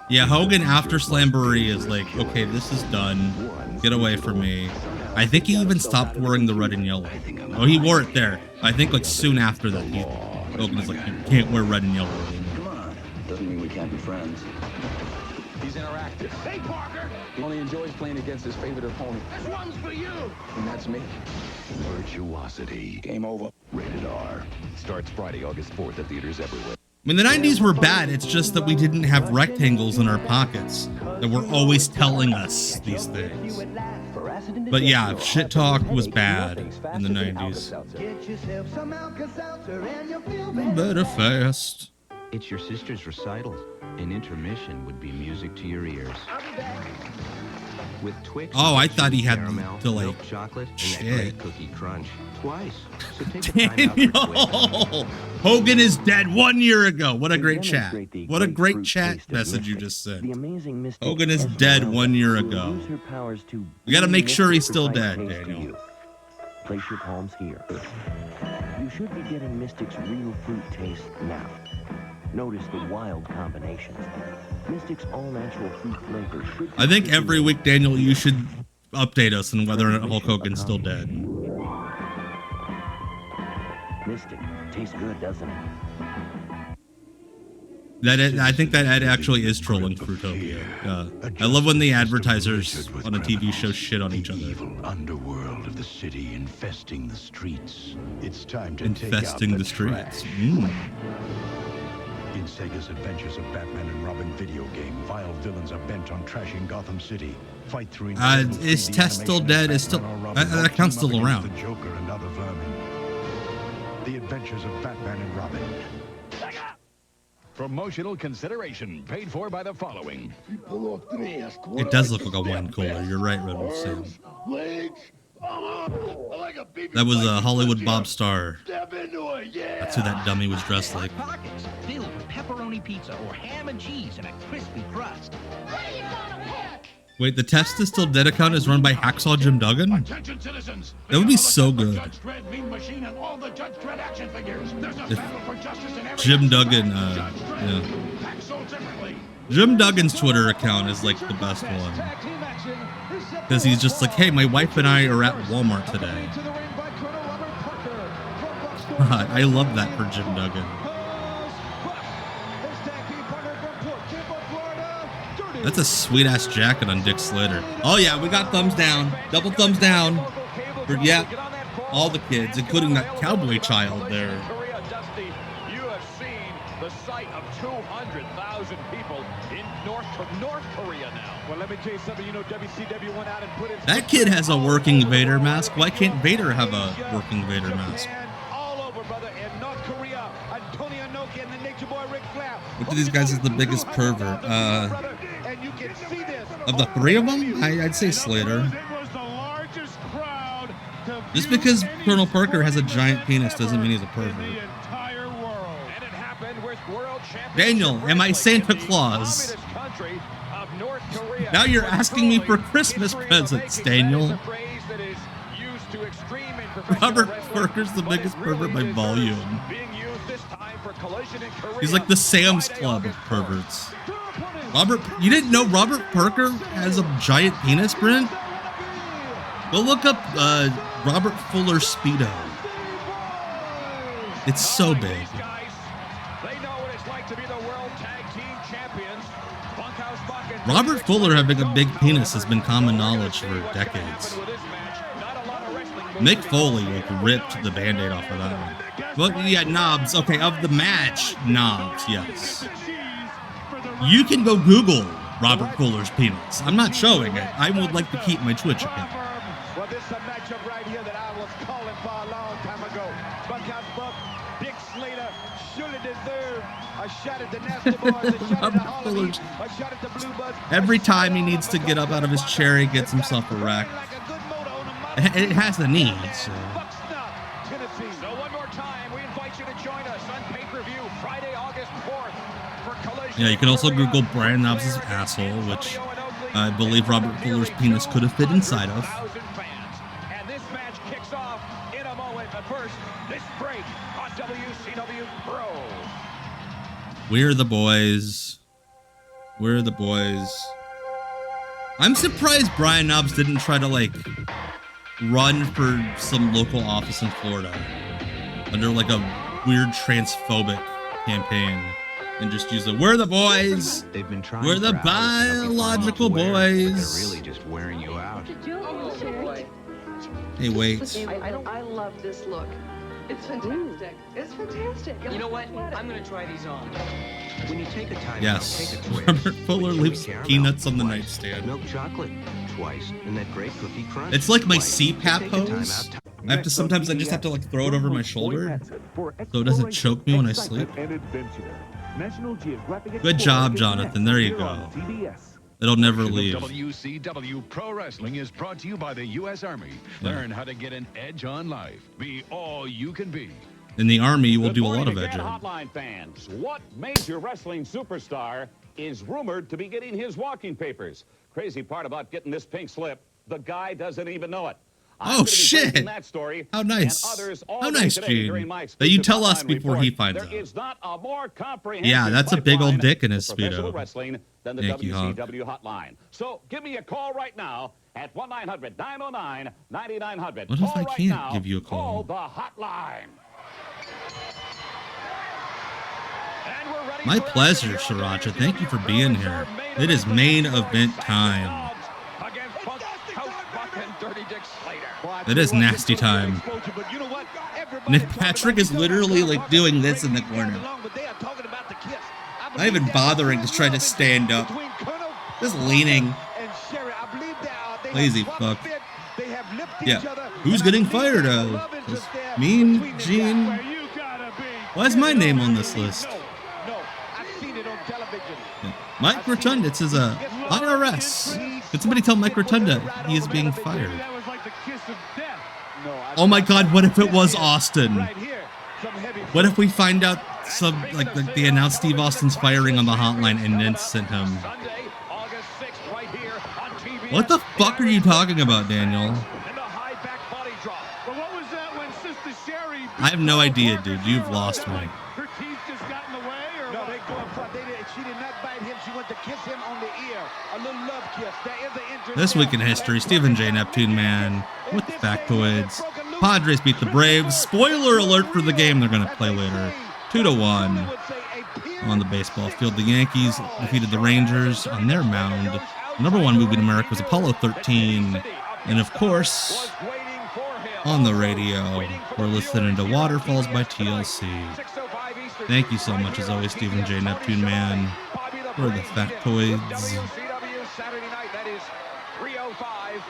Yeah, Hogan after Slamboree is like, okay, this is done. Get away from me. I think he even stopped wearing the red and yellow. Oh, he wore it there. I think like soon after that, Hogan is like, you can't wear red and yellow anymore. Come on. Doesn't mean we can't be friends. He's interactive. Hey, Parker! He only enjoys playing against his favorite opponent. This one's for you. And that's me. Virtuosity. Game over. Rated R. Starts Friday, August 4th at theaters everywhere. I mean, the 90s were bad. It's just that we didn't have rectangles in our pockets that were always telling us these things. But yeah, shit talk was bad in the 90s. Better fast. It's your sister's recital. An intermission would be music to your ears. With Twix. Oh, I thought he had caramel, to like milk chocolate, and that shit. great cookie crunch. Twice. So take a time out for Daniel! Hogan is dead 1 year ago. What a great chat. What a great chat message you just sent. Hogan is dead 1 year ago. We gotta make sure he's still dead, Daniel. Place your palms here. You should be getting Mystic's real fruit taste now. Notice the wild combinations. Mystic's all-natural fruit flavor should... I think every week, Daniel, you should update us on whether or not Hulk Hogan's still dead. Mystic. Tastes good, doesn't it? I think that ad actually is trolling Fruitopia. I love when the advertisers on a TV show shit on each other. Evil underworld of the city infesting the streets. It's time to take out Infesting the streets. Mm. In Sega's Adventures of Batman and Robin video game, vile villains are bent on trashing Gotham City. Fight through Is Tess still dead? Is still that account's still around. The Joker and other vermin. The Adventures of Batman and Robin. Promotional consideration paid for by the following. It does look like a wine cooler. You're right, Redwood Sam. That was a Hollywood Bob Starr. That's who that dummy was dressed like. Pockets filled with pepperoni pizza or ham and cheese and a crispy crust. Wait, the Test is Still Dead account is run by Hacksaw Jim Duggan? Attention, citizens. That would be so good. Judge Dredd, Mean Machine, and all the Judge Dredd action figures. There's a If battle for justice in every Jim episode. Duggan, Judge Dredd, yeah. packed so differently. Jim Duggan's Twitter account is like the best one. Because he's just like, hey, my wife and I are at Walmart today. God, I love that for Jim Duggan. That's a sweet ass jacket on Dick Slater. Oh yeah, we got thumbs down. Double thumbs down. For, yeah, all the kids, including that cowboy child there. You have seen the sight of 200,000 people in North Korea now. Well, let me tell you something. You know, WCW went out and put it. That kid has a working Vader mask. Why can't Vader have a working Vader mask? All over, brother. In North Korea, Antonio Inoki and the Nature Boy Ric Flair. Which of these guys is the biggest pervert? And you can see this. Of the three of them, I'd say Slater. Just because Colonel Parker has a giant penis doesn't mean he's a pervert. Daniel, am I Santa Claus? Now you're asking me for Christmas presents, Daniel. Robert Parker's the biggest pervert by volume. He's like the Sam's Club of perverts. You didn't know Robert Parker has a giant penis, Brent? Go look up Robert Fuller Speedo. It's so big. Robert Fuller having a big penis has been common knowledge for decades. Mick Foley ripped the Band-Aid off of that one. But yeah, knobs. Okay, of the match, knobs, yes. You can go Google Robert Fuller's penis. I'm not showing it. I would like to keep my Twitch account. Well, this is a matchup right here that I was calling for a long time ago. Robert Fuller's. Every time he needs to get up out of his chair, he gets himself a wreck. It has the need. So. So one more time, we invite you to join us on pay-per-view Friday, August 4th for Collision. Yeah, you can also Google Brian Knobbs' asshole, which I believe Robert Fuller's penis could have fit inside of. And this match kicks off in a moment, but first, this break on WCW Pro. We're the boys. We're the boys. I'm surprised Brian Knobbs didn't try to, like, run for some local office in Florida under, like, a weird transphobic campaign and just use the "We're the boys. They've been trying. We're the biological boys." They're really just wearing you out. Hey, wait. I love this look. It's fantastic. It's fantastic. You know what? I'm gonna try these on. When you take a time Yes. out, take a twist. Robert Fuller leaves Caramel peanuts on the twice, nightstand. Milk chocolate twice, and that great cookie crunch. It's like my twice. CPAP Take a time hose. out. I have to sometimes I just have to like throw it over my shoulder so it doesn't choke me when I sleep. Good job, Jonathan. There you go. It'll never leave. WCW Pro Wrestling is brought to you by the U.S. Army. Learn how to get an edge on life. Be all you can be. In the Army, you will Good do a lot morning of again, edging. Hotline fans. What major wrestling superstar is rumored to be getting his walking papers? Crazy part about getting this pink slip, the guy doesn't even know it. Oh, shit. That story How nice. and others all How day nice, today during Gene. my That you exclusive tell us hotline before report. he finds out. There is not a more comprehensive Yeah, that's a big old pipeline dick in his for professional Speedo. wrestling than the Yankee hog. WCW hotline. So give me a call right now at 1-900-909-9900. What if Call I right can't now. give you a call? Call the hotline. And we're ready My for pleasure, Sriracha. Thank you for being here. It is main event time. against Coach Buck and Dirty Dick Slater. It is nasty time. Nick Patrick is literally like doing this in the corner. Not even bothering to try to stand up. Just leaning. Lazy fuck. Yeah. Who's getting fired? Mean Gene. Why is my name on this list? Yeah. Mike Rotunda. It says IRS. Can somebody tell Mike Rotunda he is being fired? Oh my God! What if it was Austin? What if we find out they announced Steve Austin's firing on the hotline and then sent him? What the fuck are you talking about, Daniel? I have no idea, dude. You've lost me. Her teeth just got in the way, or no? They go in front. She did not bite him. She went to kiss him on the ear. A little love kiss. There is the entrance. This week in history, Stephen J. Neptune Man with the factoids. Padres beat the Braves. Spoiler alert for the game they're going to play later. 2-1 on the baseball field. The Yankees defeated the Rangers on their mound. The #1 movie in America was Apollo 13. And of course, on the radio, we're listening to Waterfalls by TLC. Thank you so much, as always, Stephen J. Neptune Man, for the factoids. WCW Saturday night. That is 3:05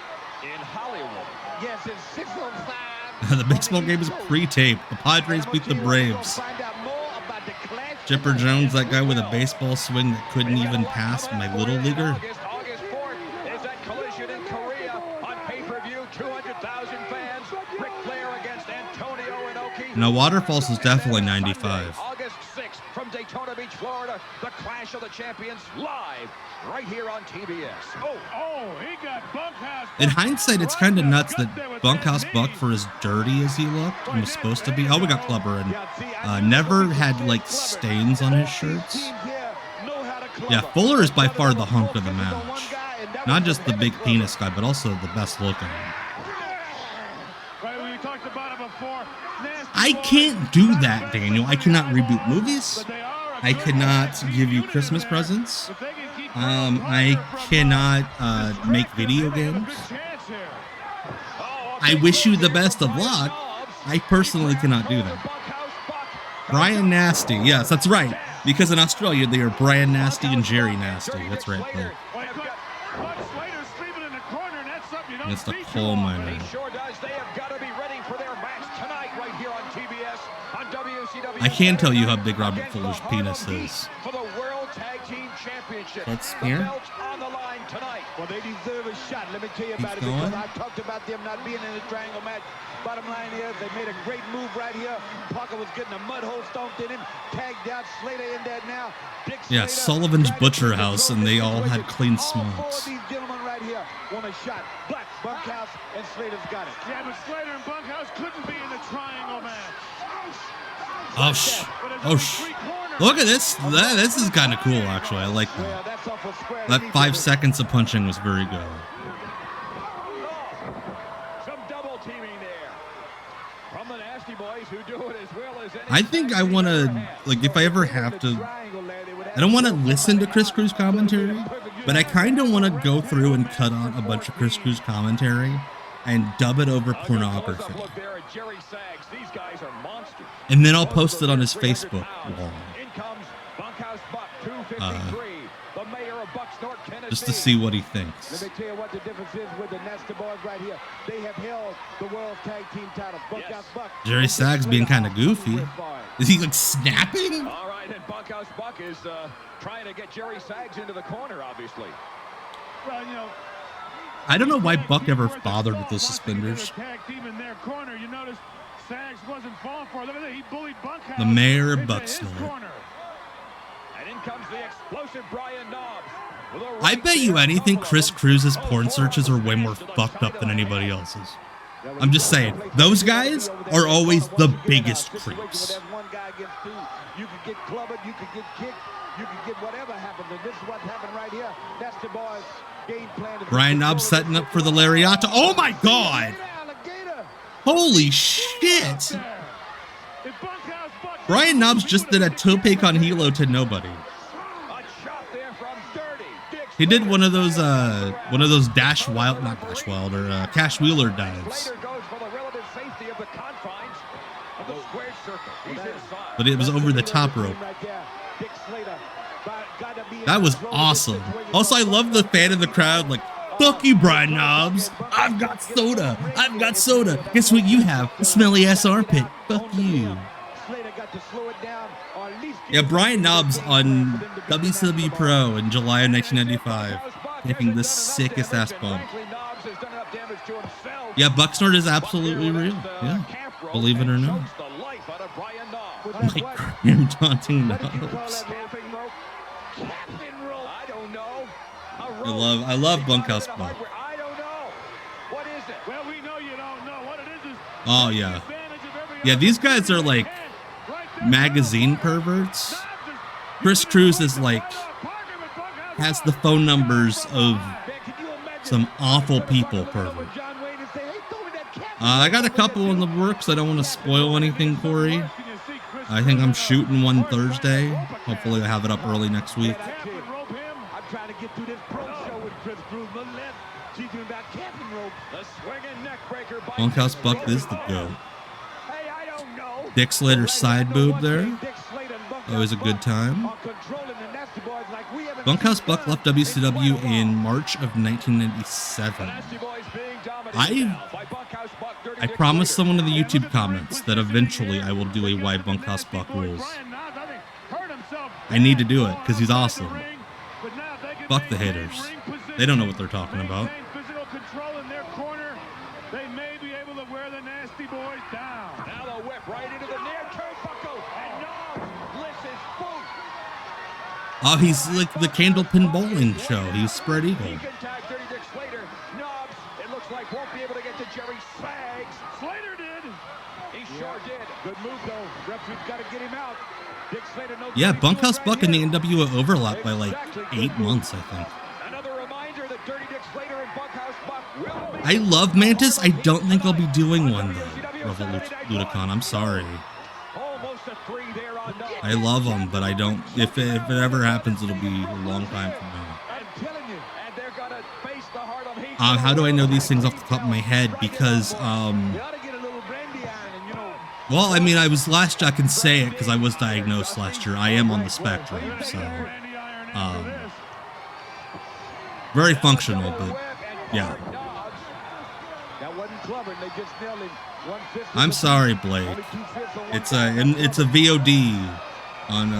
in Hollywood. Yes, it's 6:05. The baseball game is pre-taped. The Padres beat the Braves. Chipper Jones, that guy with a baseball swing that couldn't even pass my little leaguer. August 4th is at Collision in Korea on pay-per-view. 200,000 fans. Ric Flair against Antonio Inoki. Now, Waterfalls is definitely 95. August 6th from Daytona Beach, Florida. The Clash of the Champions live right here on TBS. He got bunkhouse. In hindsight, it's kind of nuts that Bunkhouse Buck, for as dirty as he looked and was supposed to be, we got Clubber, and never had like stains on his shirts. Yeah, Fuller is by far the hunk of the match. Not just the big penis guy, but also the best looking. We talked about it before. I can't do that, Daniel. I cannot reboot movies. I cannot give you Christmas presents. I cannot make video games. I wish you the best of luck. I personally cannot do that. Brian Nasty. Yes, that's right. Because in Australia, they are Brian Nasty and Jerry Nasty. That's right. It's the coal miner. I can tell you how big Robert Fuller's penis is. action. Let's The spear. belt's on the line tonight. Well, they deserve a shot. Let me tell you about it, going. because I talked about them not being in a triangle match. Bottom line is they made a great move right here. Parker was getting a mud hole stomped in him. Tagged out. Slater in there now. Dick Yeah, Slater Sullivan's Butcher House, and they all had clean all four of smokes. these gentlemen right here want a shot. But Bunkhouse and Slater's got it. Yeah, but Slater and Bunkhouse couldn't be in the triangle match. Oh, look at this. This is kind of cool, actually. I like that. That 5 seconds of punching was very good. Some double teaming there from the Nasty Boys, who do it as well as any. I think I want to, like, if I ever have to, I don't want to listen to Chris Cruz commentary, but I kind of want to go through and cut out a bunch of Chris Cruz commentary and dub it over pornography. And then I'll post it on his Facebook wall. Just to see what he thinks. Let me tell you what the difference is with the Nasty Boys right here. They have held the World Tag Team titles. Bunkhouse Buck. Jerry Sag's being kind of goofy. Is he like snapping? All right, and Bunkhouse Buck is trying to get Jerry Sags into the corner, obviously. Well, you know, I don't know why Buck ever bothered with those suspenders. tag team in their corner. You notice Sags wasn't falling for it. Look at that. He bullied Bunkhouse. The mayor of into his Bucksnort. corner. And in comes the explosive Brian Knobs. I bet you anything Chris Cruz's porn searches are way more fucked up than anybody else's. I'm just saying, those guys are always the biggest creeps. You could get clubbed, you could get kicked, you could get whatever happened. And this is what happened right here. That's the boys' game plan. Brian Knobs setting up for the Lariata. Oh my god! Holy shit! Brian Knobs just did a tope con hilo to nobody. He did one of those Cash Wheeler dives. But it was over the top rope. That was awesome. Also, I love the fan in the crowd like, fuck you, Brian Knobs. I've got soda. I've got soda. Guess what you have? A smelly ass armpit. Fuck you. Yeah, Brian Knobs on WCW Pro in July of 1995, taking the sickest ass bump. Yeah, Bucksnort is absolutely real. Yeah, believe it or not. Mike Graham taunting Knobs. I love Bunkhouse Buck. Oh yeah, yeah. These guys are like magazine perverts. Chris Cruz is like has the phone numbers of some awful people pervert. I got a couple in the works. I don't want to spoil anything, Corey. I think I'm shooting one Thursday. Hopefully I have it up early next week. I'm trying to get through this pro show with Chris Cruz. She's doing about camping rope. The swinging neck breaker. Bunkhouse Buck is the GOAT. Dick Slater's side boob there. Always a good time. Bunkhouse Buck left WCW in March of 1997. I promised someone in the YouTube comments that eventually I will do a Why Bunkhouse Buck Rules. I need to do it because he's awesome. Fuck the haters. They don't know what they're talking about. Physical control in their corner. They may be able to wear the Nasty Boys down. Now the whip right into the near turnbuckle. And Knobs lifts his boot. Oh, he's like the Candlepin Bowling show. He's spread eagle. He can tag 30 Dick Slater. Knobs, it looks like, won't be able to get to Jerry Sags. Slater did. He sure did. Good move, though. Referee's got to get him out. Dick Slater knows. Yeah, Bunkhouse Buck and the NWO overlap by like 8 months, I think. Another reminder that Dirty Dick Slater and Bunkhouse Buck will be. I love Mantis. I don't think I'll be doing one though. Ludicon, I'm sorry. I love them, but I don't. If it ever happens, it'll be a long time from now. How do I know these things off the top of my head? Because well, I mean, I can say it because I was diagnosed last year. I am on the spectrum, so very functional, but yeah. I'm sorry, Blake. It's a VOD on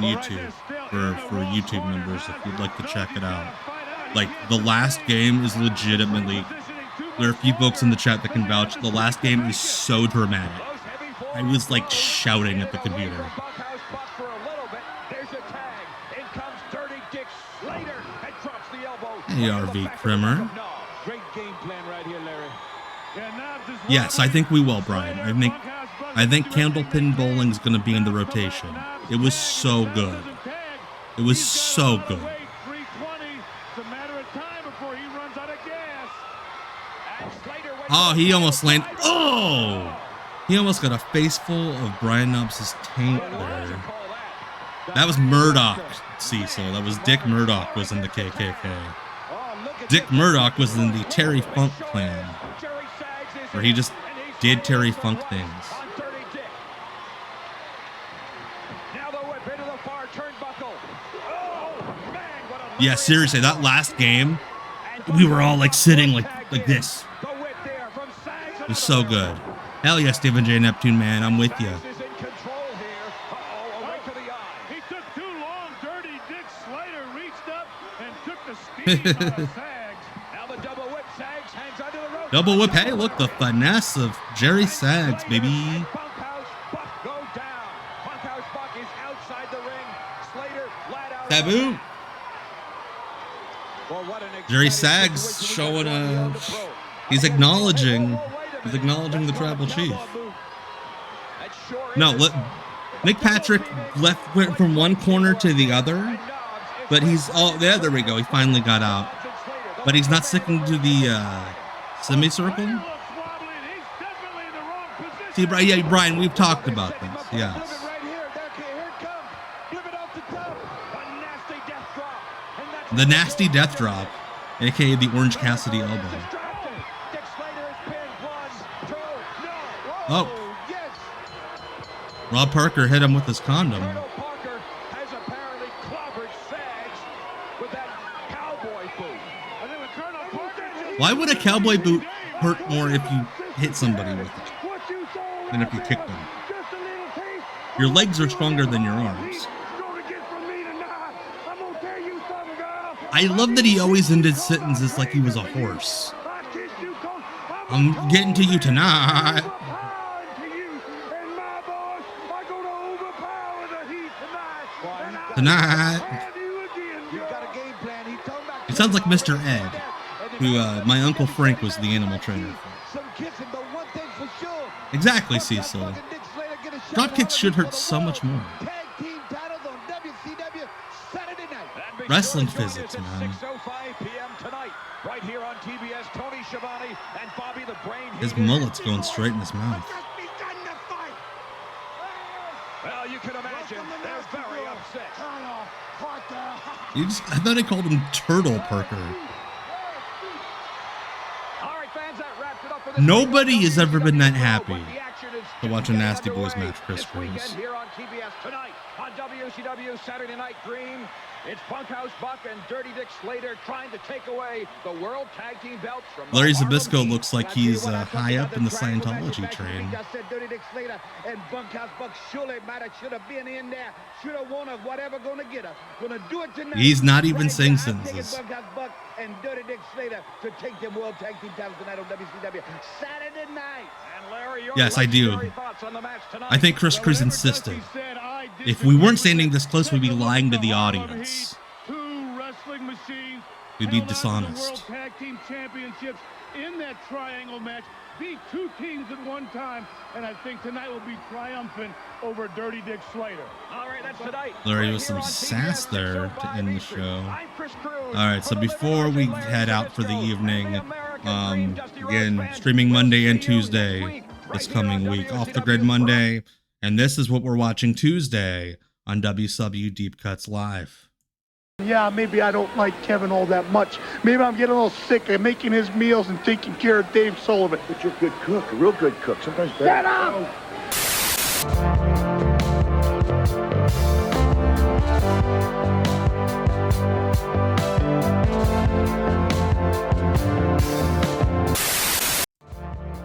YouTube for YouTube members if you'd like to check it out. Like, the last game is legitimately, there are a few folks in the chat that can vouch, the last game is so dramatic. I was like shouting at the computer. Hey, RV Krimmer. Great game plan right here, Larry. Yes, I think we will, Brian. I think Candlepin Bowling's going to be in the rotation. It was so good. It was so good. Oh, he almost landed. Oh! He almost got a face full of Brian Knobs' taint there. That was Murdoch, Cecil. That was Dick Murdoch was in the KKK. Dick Murdoch was in the Terry Funk clan, where he just did Terry Funk things. Yeah, seriously, that last game, we were all like sitting like this. It was so good. Hell yeah, Stephen J. Neptune, man, I'm with you. He took too long. Dirty Dick Slater reached up and took the steam out of Sags. Now the double whip. Sags hangs onto the rope. Double whip. Hey, look, the finesse of Jerry Sags, baby. Bunkhouse Buck go down. Bunkhouse Buck is outside the ring. Slater flat out. Taboo. Jerry Sags showing he's acknowledging the tribal chief. No, Nick Patrick went from one corner to the other, but he's yeah, there we go. He finally got out, but he's not sticking to the semicircle. See, Brian, we've talked about this. Yes. The nasty death drop, aka the Orange Cassidy elbow. Oh. Rob Parker hit him with his condom. Why would a cowboy boot hurt more if you hit somebody with it than if you kicked them? Your legs are stronger than your arms. I love that he always ended sentences like he was a horse. I'm getting to you tonight. Tonight. It sounds like Mr. Ed, who my Uncle Frank was the animal trainer for. Exactly, Cecil. Dropkicks should hurt so much more. Wrestling physics, man. His mullet's going straight in his mouth. Well, you can imagine they're very upset. I thought I called him Turtle Parker. Nobody has ever been that happy to watch a Nasty Boys match, Chris Cruz. Here on TBS tonight on WCW Saturday Night Dream. It's Bunkhouse Buck and Dirty Dick Slater trying to take away the World Tag Team belts from Larry Zbyszko looks like he's high up in the Scientology train. Dirty Dick Slater and Bunkhouse Buck surely should have been in there. Should have won whatever gonna get her. Gonna do it tonight. He's not even saying sentences. Bunkhouse Buck and Dirty Dick Slater to take them World Tag Team titles tonight on WCW Saturday night. And Larry, yes, I do. I think Chris Cruz insisted. If we weren't standing this close, we'd be lying to the audience. Two wrestling machines. We'd be dishonest. World Tag Team Championships in that triangle match. Beat two teams at one time, and I think tonight will be triumphant over Dirty Dick Slater. All right, that's tonight. Larry with some sass there to end the show. All right, so before we head out for the evening, again, streaming Monday and Tuesday this coming week. Off the Grid Monday, and this is what we're watching Tuesday on WCW Deep Cuts Live. Yeah, maybe I don't like Kevin all that much. Maybe I'm getting a little sick of making his meals and taking care of Dave Sullivan. But you're a good cook, a real good cook. Sometimes better. Shut up!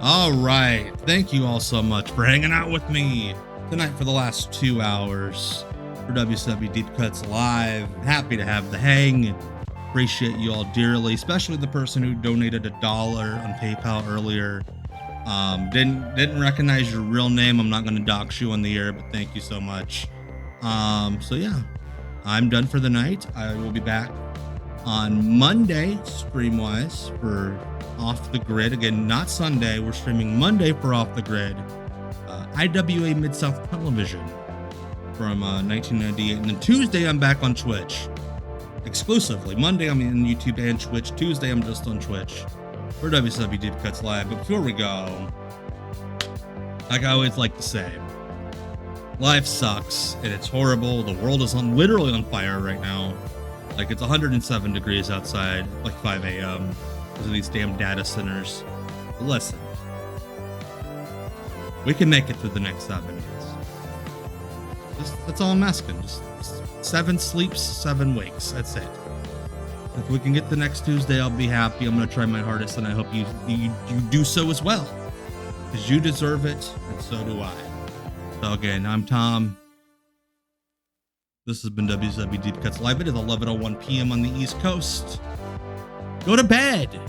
All right. Thank you all so much for hanging out with me tonight for the last 2 hours. for WCW Deep Cuts Live. Happy to have the hang. Appreciate you all dearly, especially the person who donated $1 on PayPal earlier. Didn't recognize your real name. I'm not going to dox you on the air, but thank you so much. So yeah, I'm done for the night. I will be back on Monday, stream-wise, for Off the Grid. Again, not Sunday. We're streaming Monday for Off the Grid. IWA Mid-South Television from 1998. And then Tuesday, I'm back on Twitch. Exclusively. Monday, I'm in YouTube and Twitch. Tuesday, I'm just on Twitch for WCW Deep Cuts Live. But before we go, like I always like to say, life sucks and it's horrible. The world is literally on fire right now. Like, it's 107 degrees outside, like 5 a.m. because of these damn data centers. But listen, we can make it through the next 7 days. That's all I'm asking. Just 7 sleeps, 7 wakes. That's it. If we can get the next Tuesday, I'll be happy. I'm going to try my hardest, and I hope you do so as well, because you deserve it, and so do I. So again, I'm Tom. This has been WCW Deep Cuts Live. It is 11:01 p.m. on the East Coast. Go to bed.